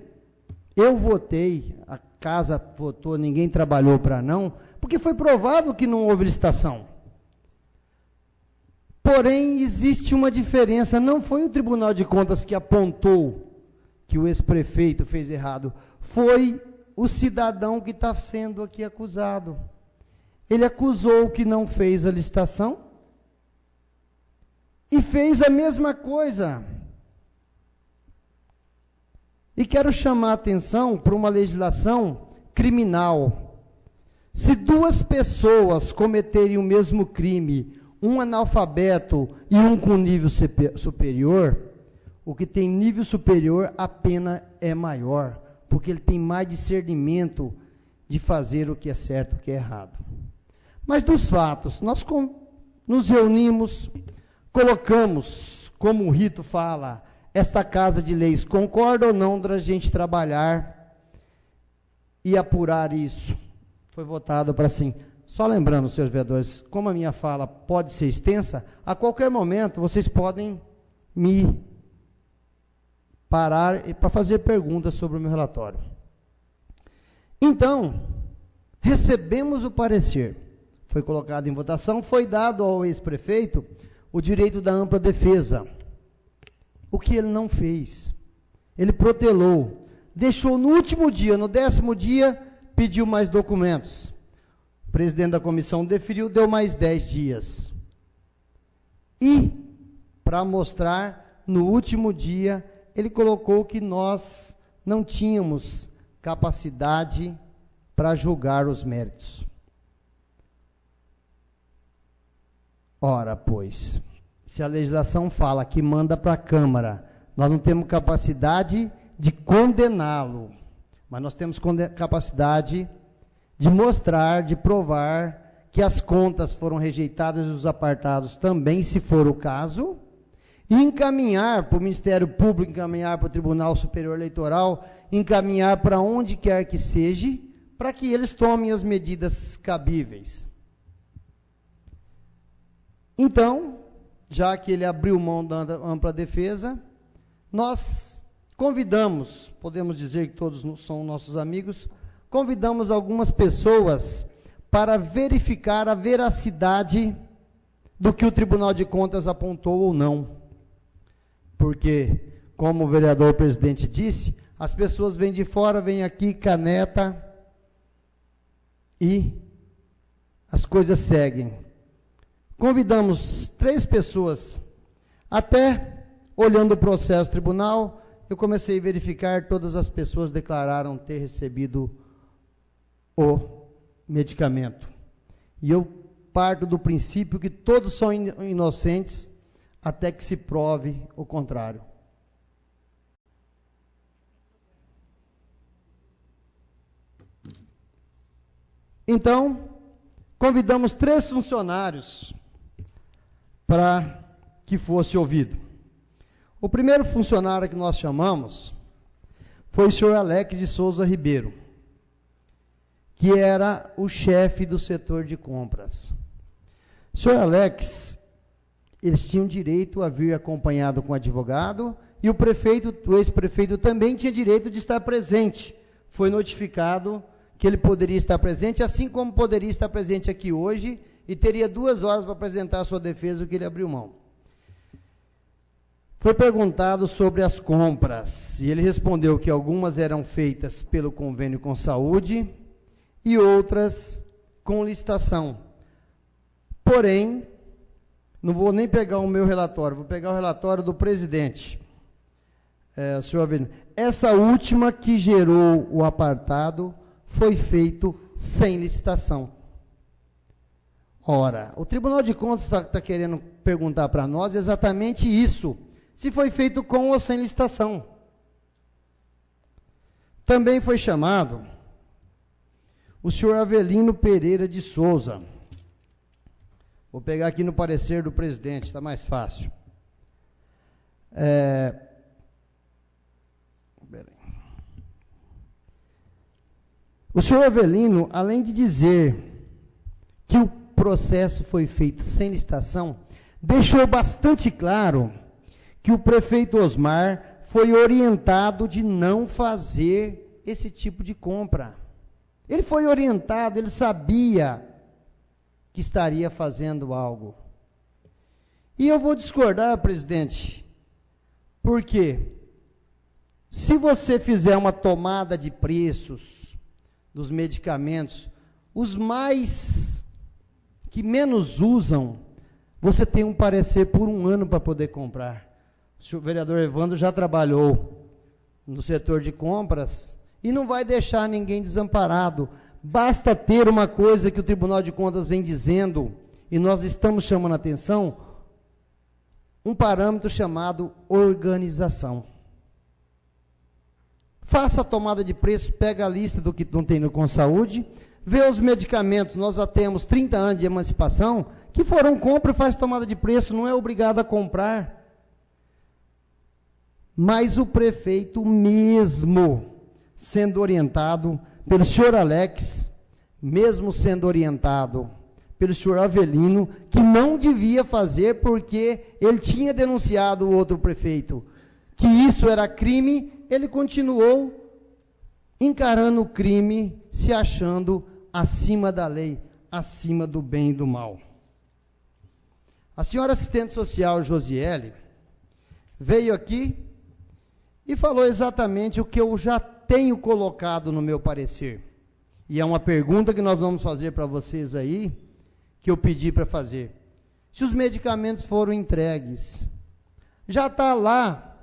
eu votei, a casa votou, ninguém trabalhou para não, porque foi provado que não houve licitação. Porém, existe uma diferença, não foi o Tribunal de Contas que apontou que o ex-prefeito fez errado, foi o cidadão que está sendo aqui acusado. Ele acusou que não fez a licitação e fez a mesma coisa. E quero chamar a atenção para uma legislação criminal. Se duas pessoas cometerem o mesmo crime, um analfabeto e um com nível superior, o que tem nível superior, a pena é maior, porque ele tem mais discernimento de fazer o que é certo e o que é errado. Mas dos fatos, nós nos reunimos, colocamos, como o rito fala, esta casa de leis, concorda ou não da gente trabalhar e apurar isso? Foi votado para assim. Só lembrando, senhores vereadores, como a minha fala pode ser extensa, a qualquer momento vocês podem me parar para fazer perguntas sobre o meu relatório. Então, recebemos o parecer, foi colocado em votação, foi dado ao ex-prefeito o direito da ampla defesa. O que ele não fez? Ele protelou, deixou no último dia, no 10º dia, pediu mais documentos. O presidente da comissão deferiu, deu mais 10 dias. E, para mostrar, no último dia, ele colocou que nós não tínhamos capacidade para julgar os méritos. Ora, pois, se a legislação fala que manda para a Câmara, nós não temos capacidade de condená-lo, mas nós temos capacidade de mostrar, de provar que as contas foram rejeitadas e os apartados também, se for o caso, e encaminhar para o Ministério Público, encaminhar para o Tribunal Superior Eleitoral, encaminhar para onde quer que seja, para que eles tomem as medidas cabíveis. Então, já que ele abriu mão da ampla defesa, nós convidamos, podemos dizer que todos são nossos amigos, convidamos algumas pessoas para verificar a veracidade do que o Tribunal de Contas apontou ou não. Porque, como o vereador presidente disse, as pessoas vêm de fora, vêm aqui, caneta, e as coisas seguem. Convidamos 3 pessoas, até olhando o processo tribunal, eu comecei a verificar, todas as pessoas declararam ter recebido o medicamento. E eu parto do princípio que todos são inocentes, até que se prove o contrário. Então, convidamos 3 funcionários para que fosse ouvido. O primeiro funcionário que nós chamamos foi o senhor Alex de Souza Ribeiro, que era o chefe do setor de compras. O senhor Alex, eles tinham direito a vir acompanhado com o advogado, e o prefeito, o ex-prefeito também tinha direito de estar presente. Foi notificado que ele poderia estar presente, assim como poderia estar presente aqui hoje, e teria 2 horas para apresentar a sua defesa, o que ele abriu mão. Foi perguntado sobre as compras, e ele respondeu que algumas eram feitas pelo convênio com saúde, e outras com licitação. Porém, não vou nem pegar o meu relatório, vou pegar o relatório do presidente. Senhor Avelino, essa última que gerou o apartado foi feito sem licitação. Ora, o Tribunal de Contas está querendo perguntar para nós exatamente isso, se foi feito com ou sem licitação. Também foi chamado o senhor Avelino Pereira de Souza. Vou pegar aqui no parecer do presidente, está mais fácil. O senhor Avelino, além de dizer que o processo foi feito sem licitação, deixou bastante claro que o prefeito Osmar foi orientado de não fazer esse tipo de compra. Ele foi orientado, ele sabia que estaria fazendo algo. E eu vou discordar, presidente, porque se você fizer uma tomada de preços dos medicamentos, os que menos usam, você tem um parecer por 1 ano para poder comprar. O vereador Evandro já trabalhou no setor de compras e não vai deixar ninguém desamparado. Basta ter uma coisa que o Tribunal de Contas vem dizendo, e nós estamos chamando a atenção, um parâmetro chamado organização. Faça a tomada de preço, pega a lista do que não tem no Consaúde, vê os medicamentos, nós já temos 30 anos de emancipação, que foram compra e faz tomada de preço, não é obrigado a comprar. Mas o prefeito mesmo, sendo orientado pelo senhor Alex, mesmo sendo orientado pelo senhor Avelino, que não devia fazer porque ele tinha denunciado o outro prefeito, que isso era crime, ele continuou encarando o crime, se achando acima da lei, acima do bem e do mal. A senhora assistente social Josiele veio aqui e falou exatamente o que eu já tenho colocado no meu parecer. E é uma pergunta que nós vamos fazer para vocês aí, que eu pedi para fazer. Se os medicamentos foram entregues, já está lá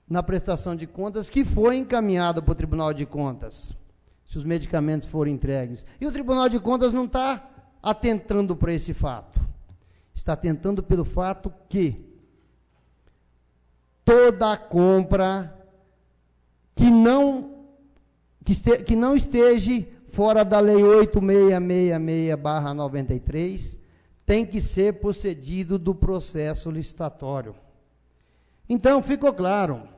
na prestação de contas que foi encaminhado para o Tribunal de Contas, se os medicamentos forem entregues. E o Tribunal de Contas não está atentando para esse fato. Está atentando pelo fato que toda a compra que não esteja fora da Lei 8666/93 tem que ser procedido do processo licitatório. Então, ficou claro,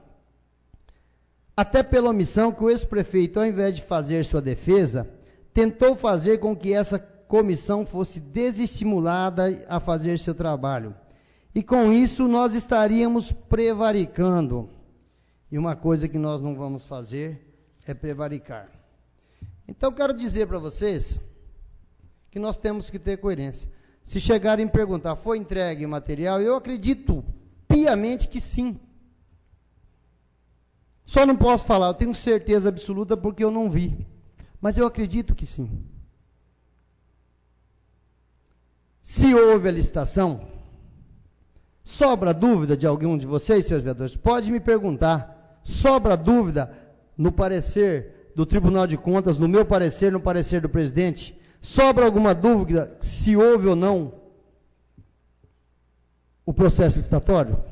até pela omissão, que o ex-prefeito, ao invés de fazer sua defesa, tentou fazer com que essa comissão fosse desestimulada a fazer seu trabalho. E com isso nós estaríamos prevaricando. E uma coisa que nós não vamos fazer é prevaricar. Então, quero dizer para vocês que nós temos que ter coerência. Se chegarem a perguntar, foi entregue o material? Eu acredito piamente que sim. Só não posso falar, eu tenho certeza absoluta porque eu não vi. Mas eu acredito que sim. Se houve a licitação, sobra dúvida de algum de vocês, senhores vereadores? Pode me perguntar. Sobra dúvida no parecer do Tribunal de Contas, no meu parecer, no parecer do presidente? Sobra alguma dúvida se houve ou não o processo licitatório?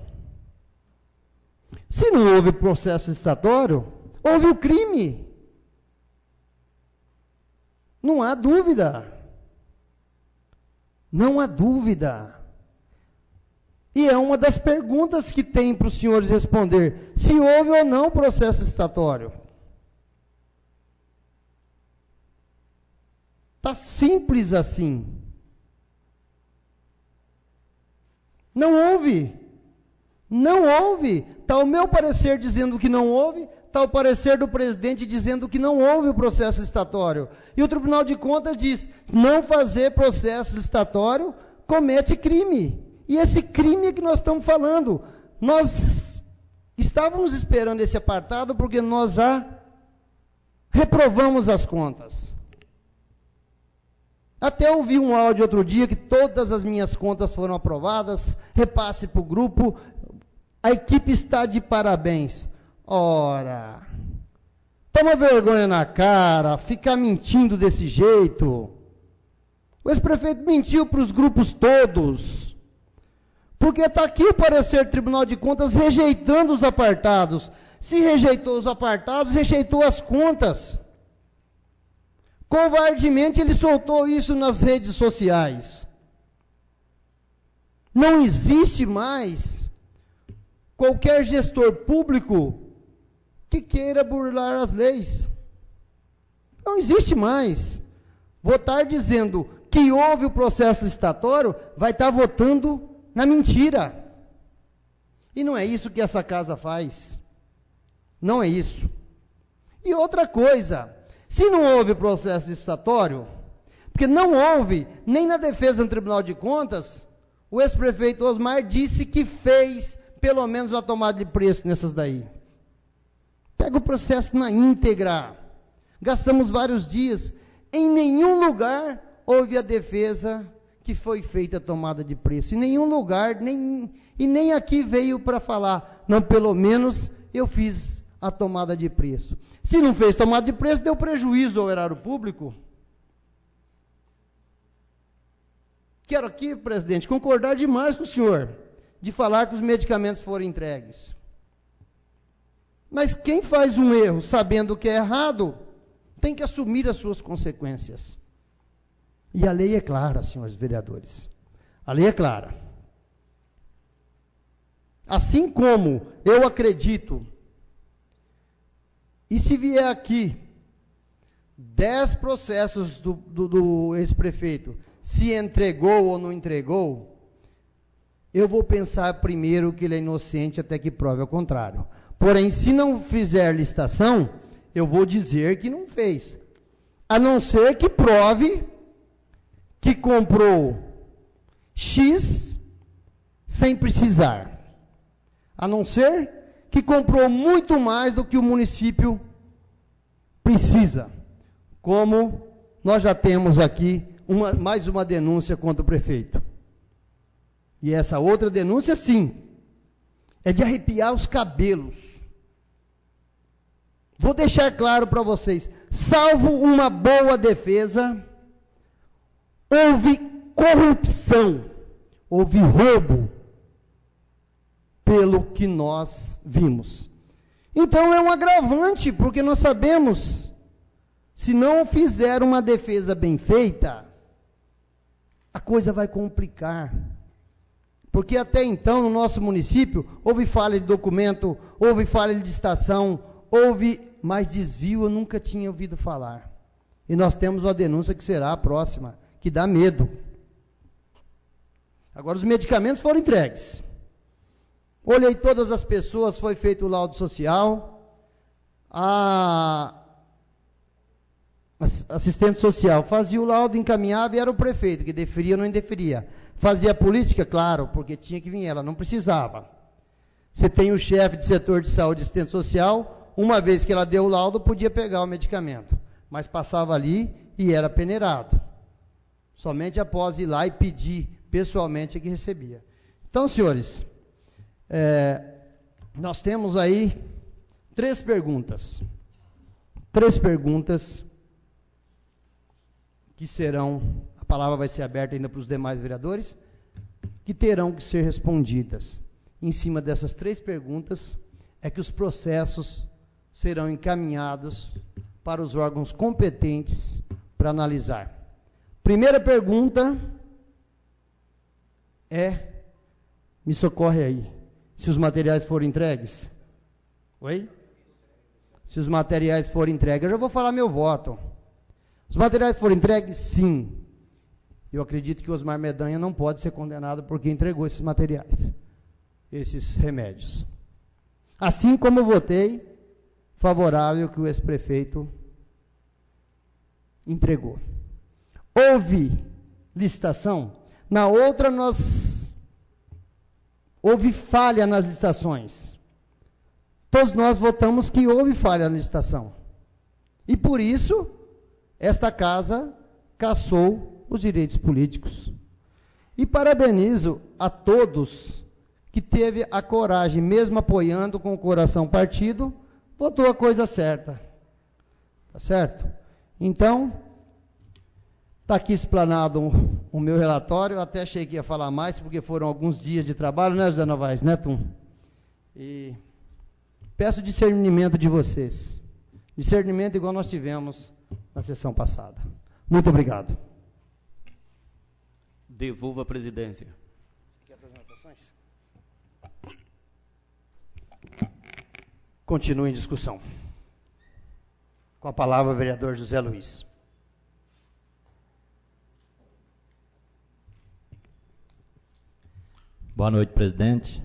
Se não houve processo licitatório, houve o crime. Não há dúvida. Não há dúvida. E é uma das perguntas que tem para os senhores responder, se houve ou não processo licitatório. Está simples assim. Não houve. Não houve. Está o meu parecer dizendo que não houve, está o parecer do presidente dizendo que não houve o processo licitatório. E o Tribunal de Contas diz, não fazer processo licitatório comete crime. E esse crime é que nós estamos falando. Nós estávamos esperando esse apartado porque nós já reprovamos as contas. Até ouvi um áudio outro dia que todas as minhas contas foram aprovadas, repasse para o grupo, a equipe está de parabéns. Ora, toma vergonha na cara, ficar mentindo desse jeito. O ex-prefeito mentiu para os grupos todos, porque está aqui o parecer do Tribunal de Contas rejeitando os apartados. Se rejeitou os apartados, rejeitou as contas. Covardemente ele soltou isso nas redes sociais. Não existe mais qualquer gestor público que queira burlar as leis. Não existe mais. Votar dizendo que houve o processo licitatório, vai estar votando na mentira. E não é isso que essa casa faz. Não é isso. E outra coisa, se não houve processo licitatório, porque não houve, nem na defesa do Tribunal de Contas, o ex-prefeito Osmar disse que fez pelo menos uma tomada de preço nessas daí. Pega o processo na íntegra. Gastamos vários dias. Em nenhum lugar houve a defesa que foi feita a tomada de preço. Em nenhum lugar, nem aqui veio para falar. Não, pelo menos eu fiz a tomada de preço. Se não fez tomada de preço, deu prejuízo ao erário público. Quero aqui, presidente, concordar demais com o senhor, de falar que os medicamentos foram entregues. Mas quem faz um erro sabendo que é errado, tem que assumir as suas consequências. E a lei é clara, senhores vereadores. A lei é clara. Assim como eu acredito, e se vier aqui 10 processos do ex-prefeito, se entregou ou não entregou, eu vou pensar primeiro que ele é inocente até que prove ao contrário. Porém, se não fizer licitação, eu vou dizer que não fez. A não ser que prove que comprou X sem precisar. A não ser que comprou muito mais do que o município precisa. Como nós já temos aqui mais uma denúncia contra o prefeito. E essa outra denúncia, sim, é de arrepiar os cabelos. Vou deixar claro para vocês, salvo uma boa defesa, houve corrupção, houve roubo, pelo que nós vimos. Então é um agravante, porque nós sabemos, se não fizer uma defesa bem feita, a coisa vai complicar. Porque até então, no nosso município, houve falha de documento, houve falha de licitação, mas desvio eu nunca tinha ouvido falar. E nós temos uma denúncia que será a próxima, que dá medo. Agora, os medicamentos foram entregues. Olhei todas as pessoas, foi feito o laudo social, a assistente social fazia o laudo, encaminhava e era o prefeito que deferia ou não indeferia. Fazia a política, claro, porque tinha que vir ela, não precisava. Você tem o chefe de setor de saúde e assistente social, uma vez que ela deu o laudo, podia pegar o medicamento, mas passava ali e era peneirado. Somente após ir lá e pedir pessoalmente é que recebia. Então, senhores, nós temos aí 3 perguntas. 3 perguntas que serão, a palavra vai ser aberta ainda para os demais vereadores, que terão que ser respondidas. Em cima dessas 3 perguntas, é que os processos serão encaminhados para os órgãos competentes para analisar. Primeira pergunta me socorre aí, se os materiais forem entregues. Oi? Se os materiais forem entregues, eu já vou falar meu voto. Os materiais forem entregues, sim. Eu acredito que o Osmar Medanha não pode ser condenado porque entregou esses materiais, esses remédios. Assim como eu votei favorável que o ex-prefeito entregou. Houve licitação? Na outra, houve falha nas licitações. Todos nós votamos que houve falha na licitação. E por isso, esta casa cassou os direitos políticos. E parabenizo a todos que teve a coragem, mesmo apoiando com o coração partido, votou a coisa certa. Tá certo? Então, está aqui explanado o meu relatório. Eu até achei que ia falar mais, porque foram alguns dias de trabalho, né, José Novaes, né, Tum? E peço discernimento de vocês. Discernimento igual nós tivemos na sessão passada. Muito obrigado. Devolvo a presidência. Você quer fazer anotações? Continue em discussão. Com a palavra o vereador José Luiz. Boa noite, presidente,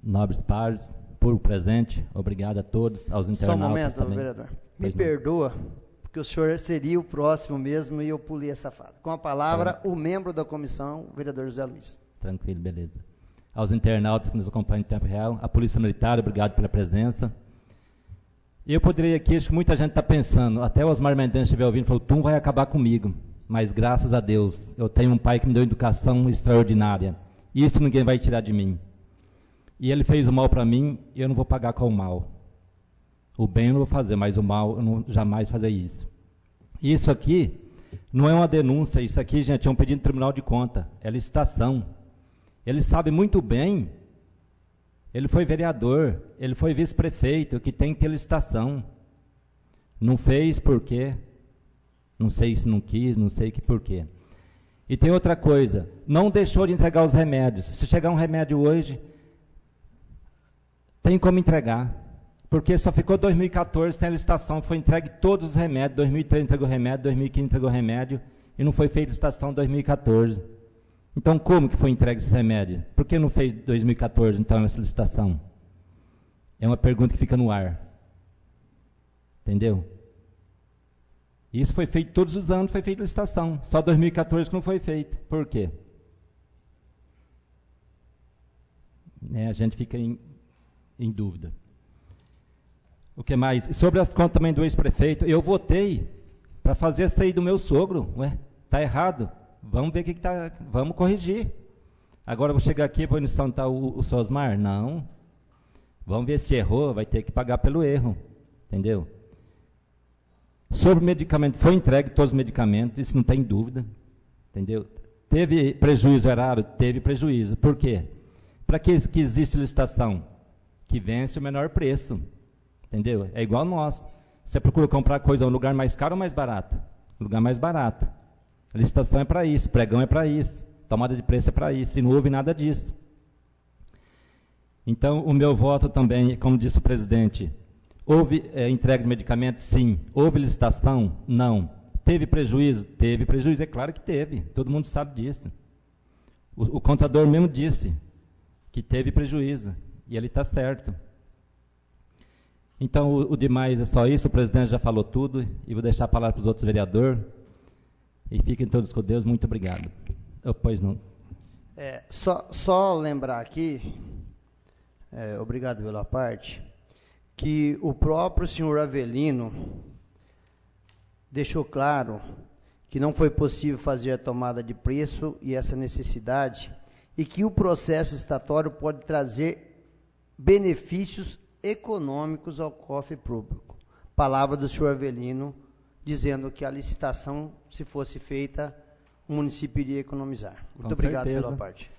nobres pares, público presente, obrigado a todos, aos internautas. Só um momento, também. vereador. Me perdoa, porque o senhor seria o próximo mesmo e eu pulei essa fala. Com a palavra, o membro da comissão, o vereador José Luiz. Tranquilo, beleza. Aos internautas que nos acompanham em tempo real, a Polícia Militar, obrigado pela presença. Eu poderia aqui, acho que muita gente está pensando, até o Osmar Mendes estiver ouvindo, falou, Tum vai acabar comigo, mas graças a Deus, eu tenho um pai que me deu educação extraordinária. Isso ninguém vai tirar de mim. E ele fez o mal para mim, e eu não vou pagar com o mal. O bem eu não vou fazer, mas o mal eu não jamais fazer isso. Isso aqui não é uma denúncia, isso aqui, gente, é um pedido do Tribunal de Contas, é licitação. Ele sabe muito bem, ele foi vereador, ele foi vice-prefeito, que tem que ter licitação. Não fez por quê? Não sei se não quis, não sei que por quê. E tem outra coisa, não deixou de entregar os remédios. Se chegar um remédio hoje, tem como entregar. Porque só ficou 2014 sem a licitação, foi entregue todos os remédios, 2013 entregou remédio, 2015 entregou remédio, e não foi feita licitação em 2014. Então, como que foi entregue esse remédio? Por que não fez 2014, então, essa licitação? É uma pergunta que fica no ar. Entendeu? Isso foi feito todos os anos, foi feita licitação. Só 2014 que não foi feito. Por quê? A gente fica em dúvida. O que mais? Sobre as contas também do ex-prefeito, eu votei para fazer essa aí do meu sogro. Ué, tá errado? Vamos ver o que está. Vamos corrigir. Agora eu vou chegar aqui e vou instantar o Sosmar? Não. Vamos ver se errou, vai ter que pagar pelo erro. Entendeu? Sobre medicamento, foi entregue todos os medicamentos, isso não tem dúvida. Entendeu? Teve prejuízo erário? Teve prejuízo. Por quê? Para que existe licitação? Que vence o menor preço. Entendeu? É igual nós. Você procura comprar coisa no lugar mais caro ou mais barato? Lugar mais barato. A licitação é para isso, pregão é para isso, tomada de preço é para isso, e não houve nada disso. Então, o meu voto também, como disse o presidente, houve entrega de medicamentos? Sim. Houve licitação? Não. Teve prejuízo? Teve prejuízo, é claro que teve, todo mundo sabe disso. O contador mesmo disse que teve prejuízo, e ele está certo. Então, o demais é só isso, o presidente já falou tudo, e vou deixar a palavra para os outros vereadores. E fiquem todos com Deus, muito obrigado. Pois não. Só lembrar aqui, obrigado pela parte, que o próprio senhor Avelino deixou claro que não foi possível fazer a tomada de preço e essa necessidade, e que o processo licitatório pode trazer benefícios econômicos ao cofre público. Palavra do senhor Avelino, dizendo que a licitação, se fosse feita, o município iria economizar. Muito obrigado pela parte.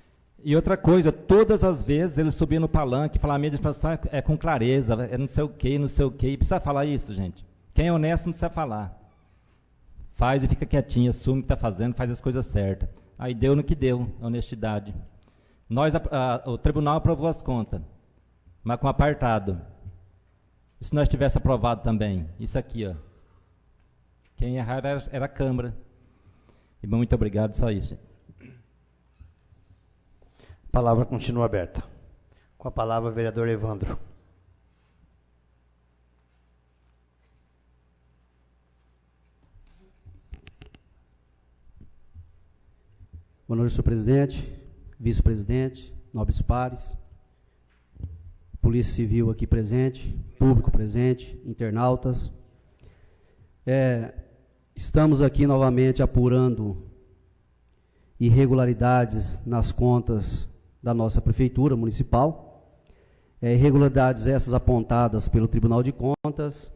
E outra coisa, todas as vezes ele subia no palanque e falava, a minha administração é com clareza, é não sei o quê, não sei o quê. E precisa falar isso, gente. Quem é honesto não precisa falar. Faz e fica quietinho, assume o que está fazendo, faz as coisas certas. Aí deu no que deu, honestidade. O tribunal aprovou as contas, mas com apartado. E se nós tivesse aprovado também? Isso aqui, ó. Quem errar era a Câmara. E muito obrigado, só isso. A palavra continua aberta. Com a palavra, vereador Evandro. Boa noite, senhor presidente, vice-presidente, nobres pares, Polícia Civil aqui presente, público presente, internautas. Estamos aqui novamente apurando irregularidades nas contas da nossa prefeitura municipal, irregularidades essas apontadas pelo Tribunal de Contas,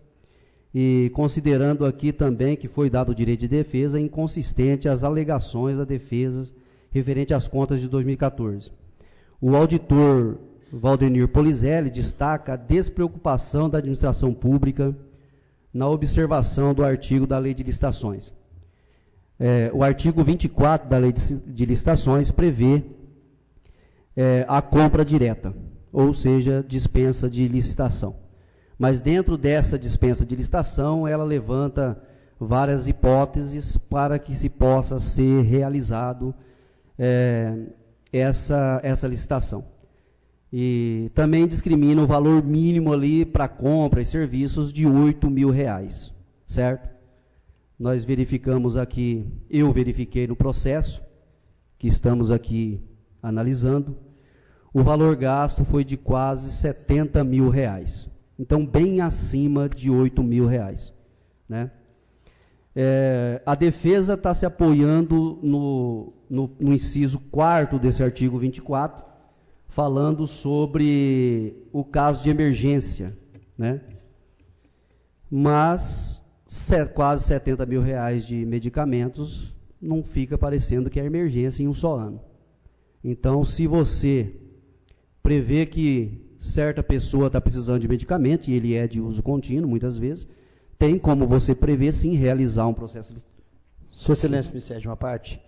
e considerando aqui também que foi dado o direito de defesa inconsistente às alegações da defesa referente às contas de 2014. O auditor Valdenir Polizelli destaca a despreocupação da administração pública na observação do artigo da Lei de Licitações. O artigo 24 da Lei de Licitações prevê a compra direta, ou seja, dispensa de licitação. Mas dentro dessa dispensa de licitação, ela levanta várias hipóteses para que se possa ser realizado essa licitação. E também discrimina o valor mínimo ali para compra e serviços de R$8.000, certo? Nós verificamos aqui, eu verifiquei no processo, que estamos aqui analisando, o valor gasto foi de quase R$70.000, então bem acima de R$8.000, né? A defesa está se apoiando no inciso 4º desse artigo 24, falando sobre o caso de emergência, né? mas quase 70 mil reais de medicamentos não fica parecendo que é emergência em um só ano. Então, se você prevê que certa pessoa está precisando de medicamento, e ele é de uso contínuo, muitas vezes, tem como você prever, sim, realizar um processo. Sua Excelência, me cede uma parte.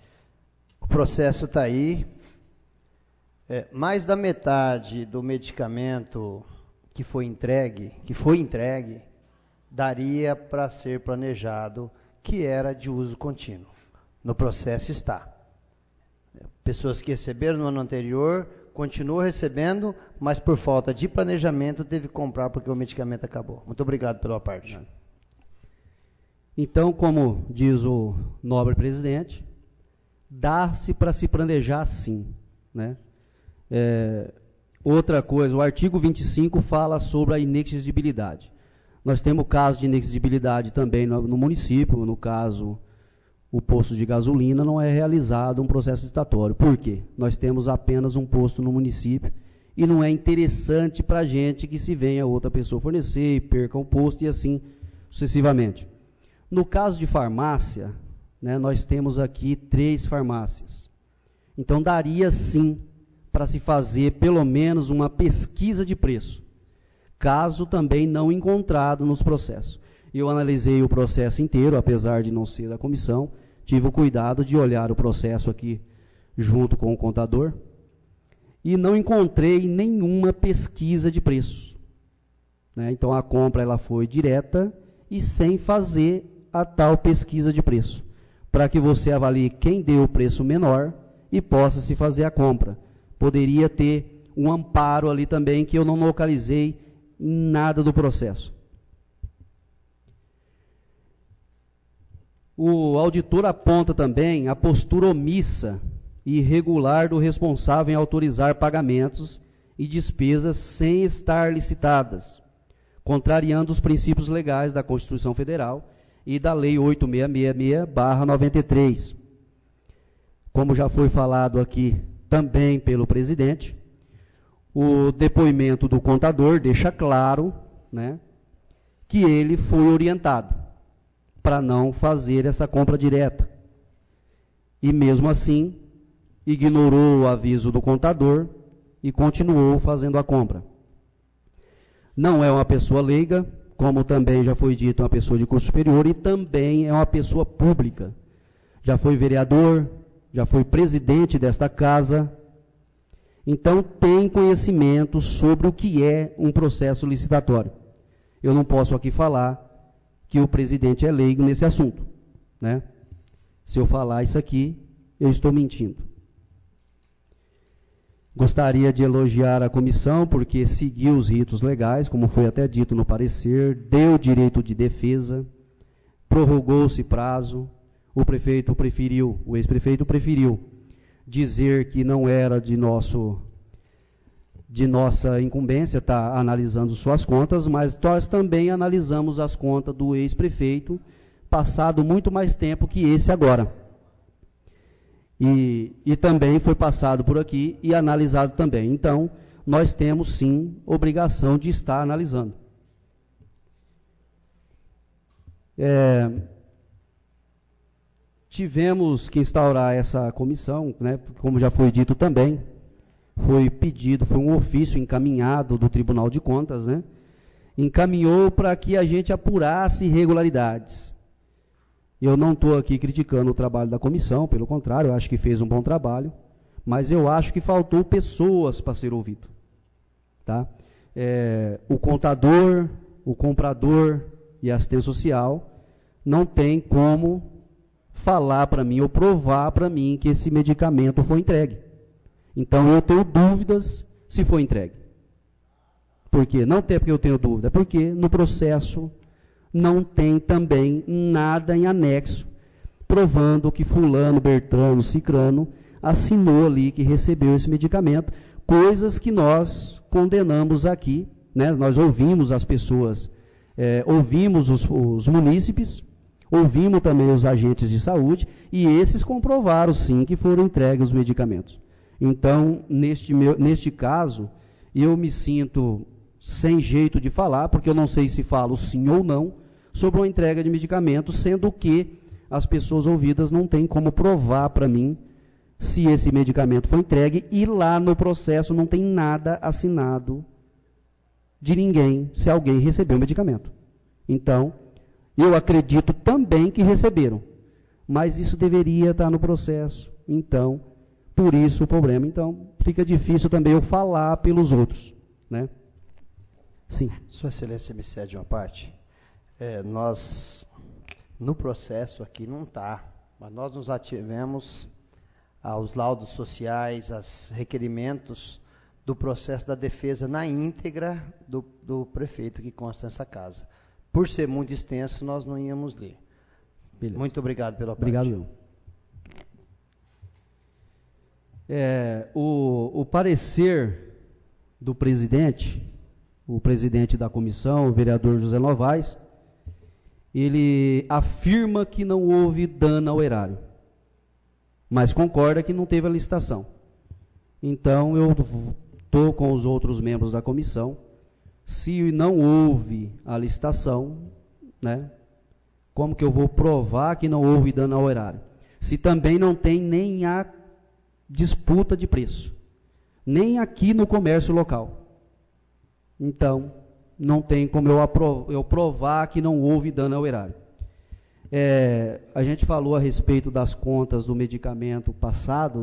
O processo está aí. Mais da metade do medicamento que foi entregue, daria para ser planejado, que era de uso contínuo. No processo está. Pessoas que receberam no ano anterior, continuam recebendo, mas por falta de planejamento teve que comprar porque o medicamento acabou. Muito obrigado pela parte. Então, como diz o nobre presidente, dá-se para se planejar sim, né? Outra coisa, o artigo 25 fala sobre a inexigibilidade. Nós temos o caso de inexigibilidade também no município, no caso, o posto de gasolina não é realizado um processo licitatório. Por quê? Nós temos apenas um posto no município e não é interessante para a gente que se venha outra pessoa fornecer e perca um posto e assim sucessivamente. No caso de farmácia, né, nós temos aqui 3 farmácias. Então, daria sim para se fazer pelo menos uma pesquisa de preço, caso também não encontrado nos processos. Eu analisei o processo inteiro, apesar de não ser da comissão, tive o cuidado de olhar o processo aqui junto com o contador e não encontrei nenhuma pesquisa de preço, né? Então, a compra ela foi direta e sem fazer a tal pesquisa de preço, para que você avalie quem deu o preço menor e possa se fazer a compra. Poderia ter um amparo ali também que eu não localizei em nada do processo. O auditor aponta também a postura omissa e irregular do responsável em autorizar pagamentos e despesas sem estar licitadas, contrariando os princípios legais da Constituição Federal e da Lei 8666/93. Como já foi falado aqui também pelo presidente, o depoimento do contador deixa claro, né, que ele foi orientado para não fazer essa compra direta. E mesmo assim, ignorou o aviso do contador e continuou fazendo a compra. Não é uma pessoa leiga, como também já foi dito, uma pessoa de curso superior, e também é uma pessoa pública. Já foi vereador, já foi presidente desta casa, então tem conhecimento sobre o que é um processo licitatório. Eu não posso aqui falar que o presidente é leigo nesse assunto, né? Se eu falar isso aqui, eu estou mentindo. Gostaria de elogiar a comissão, porque seguiu os ritos legais, como foi até dito no parecer, deu direito de defesa, prorrogou-se prazo, o ex-prefeito preferiu dizer que não era de nossa incumbência estar analisando suas contas, mas nós também analisamos as contas do ex-prefeito, passado muito mais tempo que esse agora. E também foi passado por aqui e analisado também. Então, nós temos sim obrigação de estar analisando. Tivemos que instaurar essa comissão, né, como já foi dito também, foi um ofício encaminhado do Tribunal de Contas, né, encaminhou para que a gente apurasse irregularidades. Eu não estou aqui criticando o trabalho da comissão, pelo contrário, eu acho que fez um bom trabalho, mas eu acho que faltou pessoas para ser ouvido. Tá? O contador, o comprador e a assistência social não tem como falar para mim ou provar para mim que esse medicamento foi entregue. Então, eu tenho dúvidas se foi entregue. Por quê? Não é porque eu tenho dúvida, é porque no processo não tem também nada em anexo provando que fulano, Bertrano, Cicrano assinou ali que recebeu esse medicamento, coisas que nós condenamos aqui, né? Nós ouvimos as pessoas, ouvimos os munícipes, ouvimos também os agentes de saúde, e esses comprovaram sim que foram entregues os medicamentos. Então, neste caso, eu me sinto sem jeito de falar, porque eu não sei se falo sim ou não, sobre uma entrega de medicamento, sendo que as pessoas ouvidas não têm como provar para mim se esse medicamento foi entregue, e lá no processo não tem nada assinado de ninguém se alguém recebeu o medicamento. Então, eu acredito também que receberam, mas isso deveria estar no processo. Então, por isso o problema. Então, fica difícil também eu falar pelos outros, né? Sim. Sua Excelência me cede uma parte. Nós, no processo aqui não está, mas nós nos ativemos aos laudos sociais, aos requerimentos do processo da defesa na íntegra do prefeito que consta nessa casa. Por ser muito extenso, nós não íamos ler. Beleza. Muito obrigado pela parte. Obrigado, Leão. O parecer do presidente, o presidente da comissão, o vereador José Novaes, ele afirma que não houve dano ao erário, mas concorda que não teve a licitação. Então, eu estou com os outros membros da comissão. Se não houve a licitação, né, como que eu vou provar que não houve dano ao erário? Se também não tem nem a disputa de preço, nem aqui no comércio local. Então, não tem como eu provar que não houve dano ao erário. A gente falou a respeito das contas do medicamento passado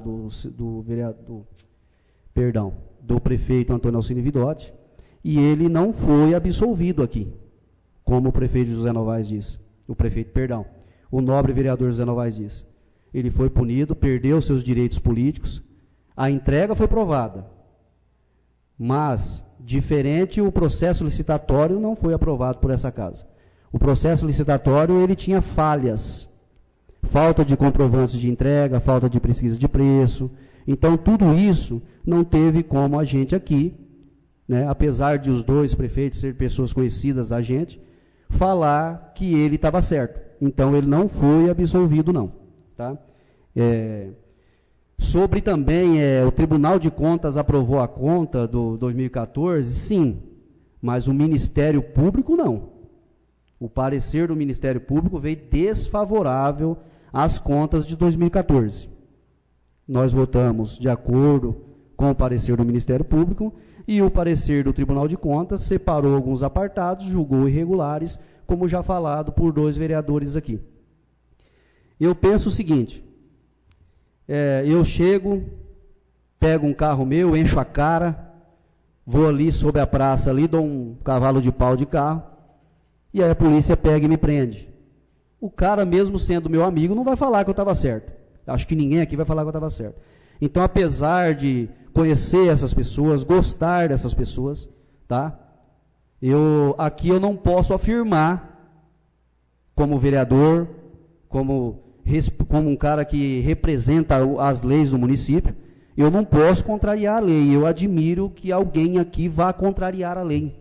do prefeito Antônio Alcino Vidotti, e ele não foi absolvido aqui, como o prefeito José Novaes disse. O nobre vereador José Novaes disse. Ele foi punido, perdeu seus direitos políticos, a entrega foi provada, mas, diferente, o processo licitatório não foi aprovado por essa casa. O processo licitatório, ele tinha falhas, falta de comprovantes de entrega, falta de pesquisa de preço. Então, tudo isso não teve como a gente aqui, né, apesar de os dois prefeitos serem pessoas conhecidas da gente, falar que ele estava certo. Então, ele não foi absolvido, não. Tá? Sobre também, o Tribunal de Contas aprovou a conta do 2014, sim, mas o Ministério Público não. O parecer do Ministério Público veio desfavorável às contas de 2014. Nós votamos de acordo com o parecer do Ministério Público, e o parecer do Tribunal de Contas separou alguns apartados, julgou irregulares, como já falado por dois vereadores aqui. Eu penso o seguinte, eu chego, pego um carro meu, encho a cara, vou ali sobre a praça, ali dou um cavalo de pau de carro, e aí a polícia pega e me prende. O cara, mesmo sendo meu amigo, não vai falar que eu estava certo. Acho que ninguém aqui vai falar que eu estava certo. Então, apesar de conhecer essas pessoas, gostar dessas pessoas, tá? Aqui eu não posso afirmar, como vereador, como um cara que representa as leis do município, eu não posso contrariar a lei. Eu admiro que alguém aqui vá contrariar a lei.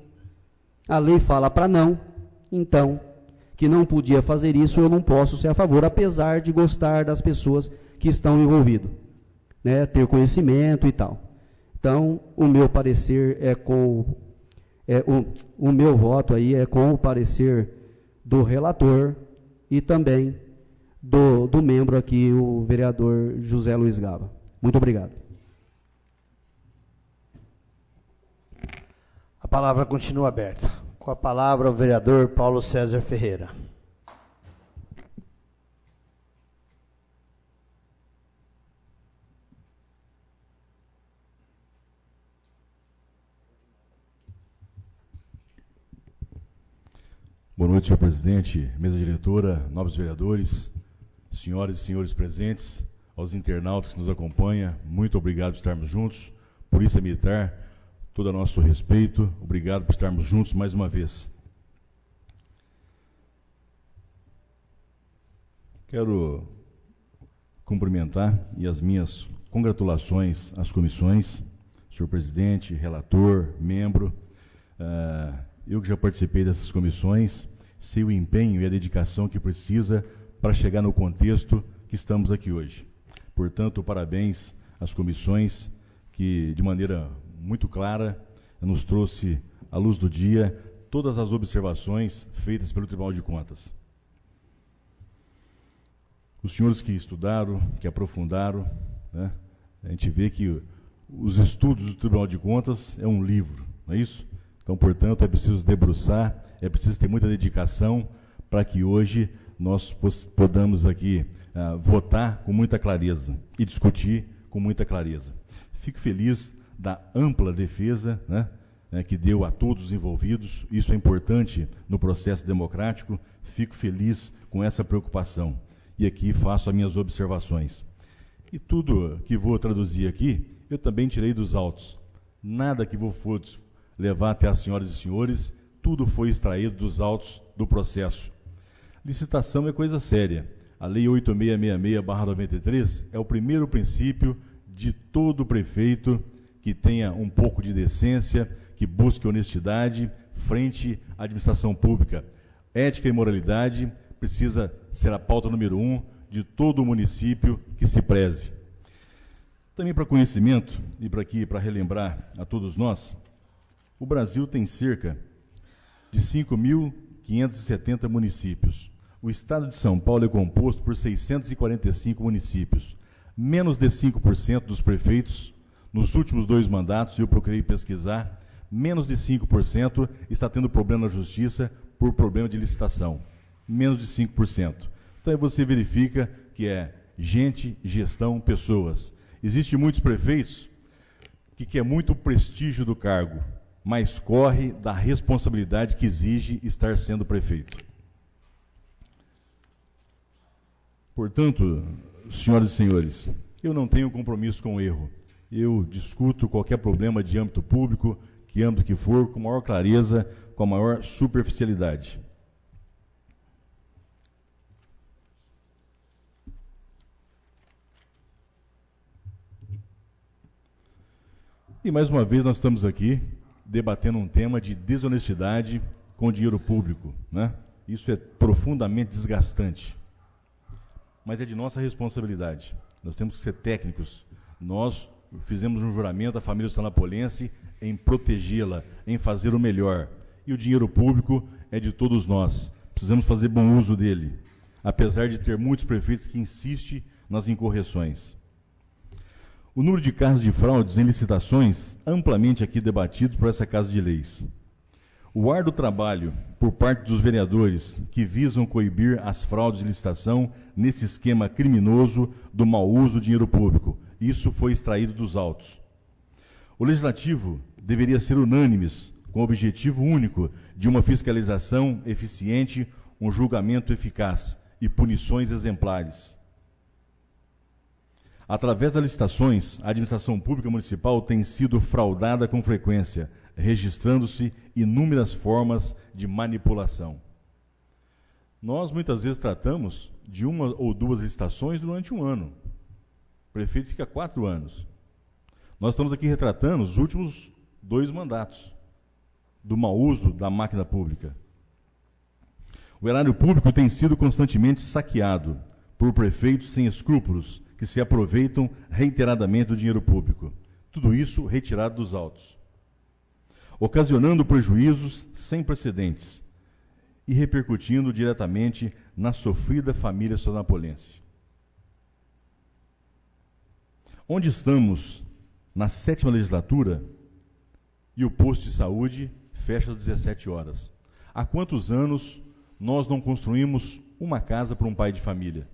A lei fala para não, então, que não podia fazer isso, eu não posso ser a favor, apesar de gostar das pessoas que estão envolvidas, né, ter conhecimento e tal. Então, o meu parecer o meu voto aí é com o parecer do relator e também do membro aqui, o vereador José Luiz Gava. Muito obrigado. A palavra continua aberta. Com a palavra o vereador Paulo César Ferreira. Boa noite, senhor presidente, mesa diretora, nobres vereadores, senhoras e senhores presentes, aos internautas que nos acompanham, muito obrigado por estarmos juntos. Polícia Militar, todo o nosso respeito, obrigado por estarmos juntos mais uma vez. Quero cumprimentar e as minhas congratulações às comissões, senhor presidente, relator, membro. Eu que já participei dessas comissões, sei o empenho e a dedicação que precisa para chegar no contexto que estamos aqui hoje. Portanto, parabéns às comissões que, de maneira muito clara, nos trouxe à luz do dia todas as observações feitas pelo Tribunal de Contas. Os senhores que estudaram, que aprofundaram, né, a gente vê que os estudos do Tribunal de Contas é um livro, não é isso? Então, portanto, é preciso debruçar, é preciso ter muita dedicação para que hoje nós podamos aqui votar com muita clareza e discutir com muita clareza. Fico feliz da ampla defesa, né, que deu a todos os envolvidos, isso é importante no processo democrático, fico feliz com essa preocupação. E aqui faço as minhas observações. E tudo que vou traduzir aqui, eu também tirei dos autos. Nada que vou levar até as senhoras e senhores, tudo foi extraído dos autos do processo. Licitação é coisa séria. A Lei 8666/93 é o primeiro princípio de todo prefeito que tenha um pouco de decência, que busque honestidade frente à administração pública. Ética e moralidade precisa ser a pauta número 1 de todo o município que se preze. Também para conhecimento e para relembrar a todos nós, o Brasil tem cerca de 5.570 municípios. O estado de São Paulo é composto por 645 municípios. Menos de 5% dos prefeitos, nos últimos 2 mandatos, eu procurei pesquisar, menos de 5% está tendo problema na justiça por problema de licitação. Menos de 5%. Então aí você verifica que é gente, gestão, pessoas. Existem muitos prefeitos que quer muito o prestígio do cargo, mas corre da responsabilidade que exige estar sendo prefeito. Portanto, senhoras e senhores, eu não tenho compromisso com o erro. Eu discuto qualquer problema de âmbito público, que âmbito que for, com maior clareza, com a maior superficialidade. E mais uma vez nós estamos aqui debatendo um tema de desonestidade com dinheiro público, né? Isso é profundamente desgastante. Mas é de nossa responsabilidade. Nós temos que ser técnicos. Nós fizemos um juramento à família sanapolense em protegê-la, em fazer o melhor. E o dinheiro público é de todos nós. Precisamos fazer bom uso dele, apesar de ter muitos prefeitos que insistem nas incorreções. O número de casos de fraudes em licitações, amplamente aqui debatido por essa Casa de Leis. O árduo trabalho por parte dos vereadores que visam coibir as fraudes de licitação nesse esquema criminoso do mau uso do dinheiro público. Isso foi extraído dos autos. O Legislativo deveria ser unânime, com o objetivo único de uma fiscalização eficiente, um julgamento eficaz e punições exemplares. Através das licitações, a administração pública municipal tem sido fraudada com frequência, registrando-se inúmeras formas de manipulação. Nós, muitas vezes, tratamos de 1 ou 2 licitações durante um ano. O prefeito fica 4 anos. Nós estamos aqui retratando os últimos 2 mandatos do mau uso da máquina pública. O erário público tem sido constantemente saqueado por prefeitos sem escrúpulos, que se aproveitam reiteradamente do dinheiro público. Tudo isso retirado dos autos, ocasionando prejuízos sem precedentes e repercutindo diretamente na sofrida família sonapolense. Onde estamos na 7ª legislatura e o posto de saúde fecha às 17 horas? Há quantos anos nós não construímos uma casa para um pai de família,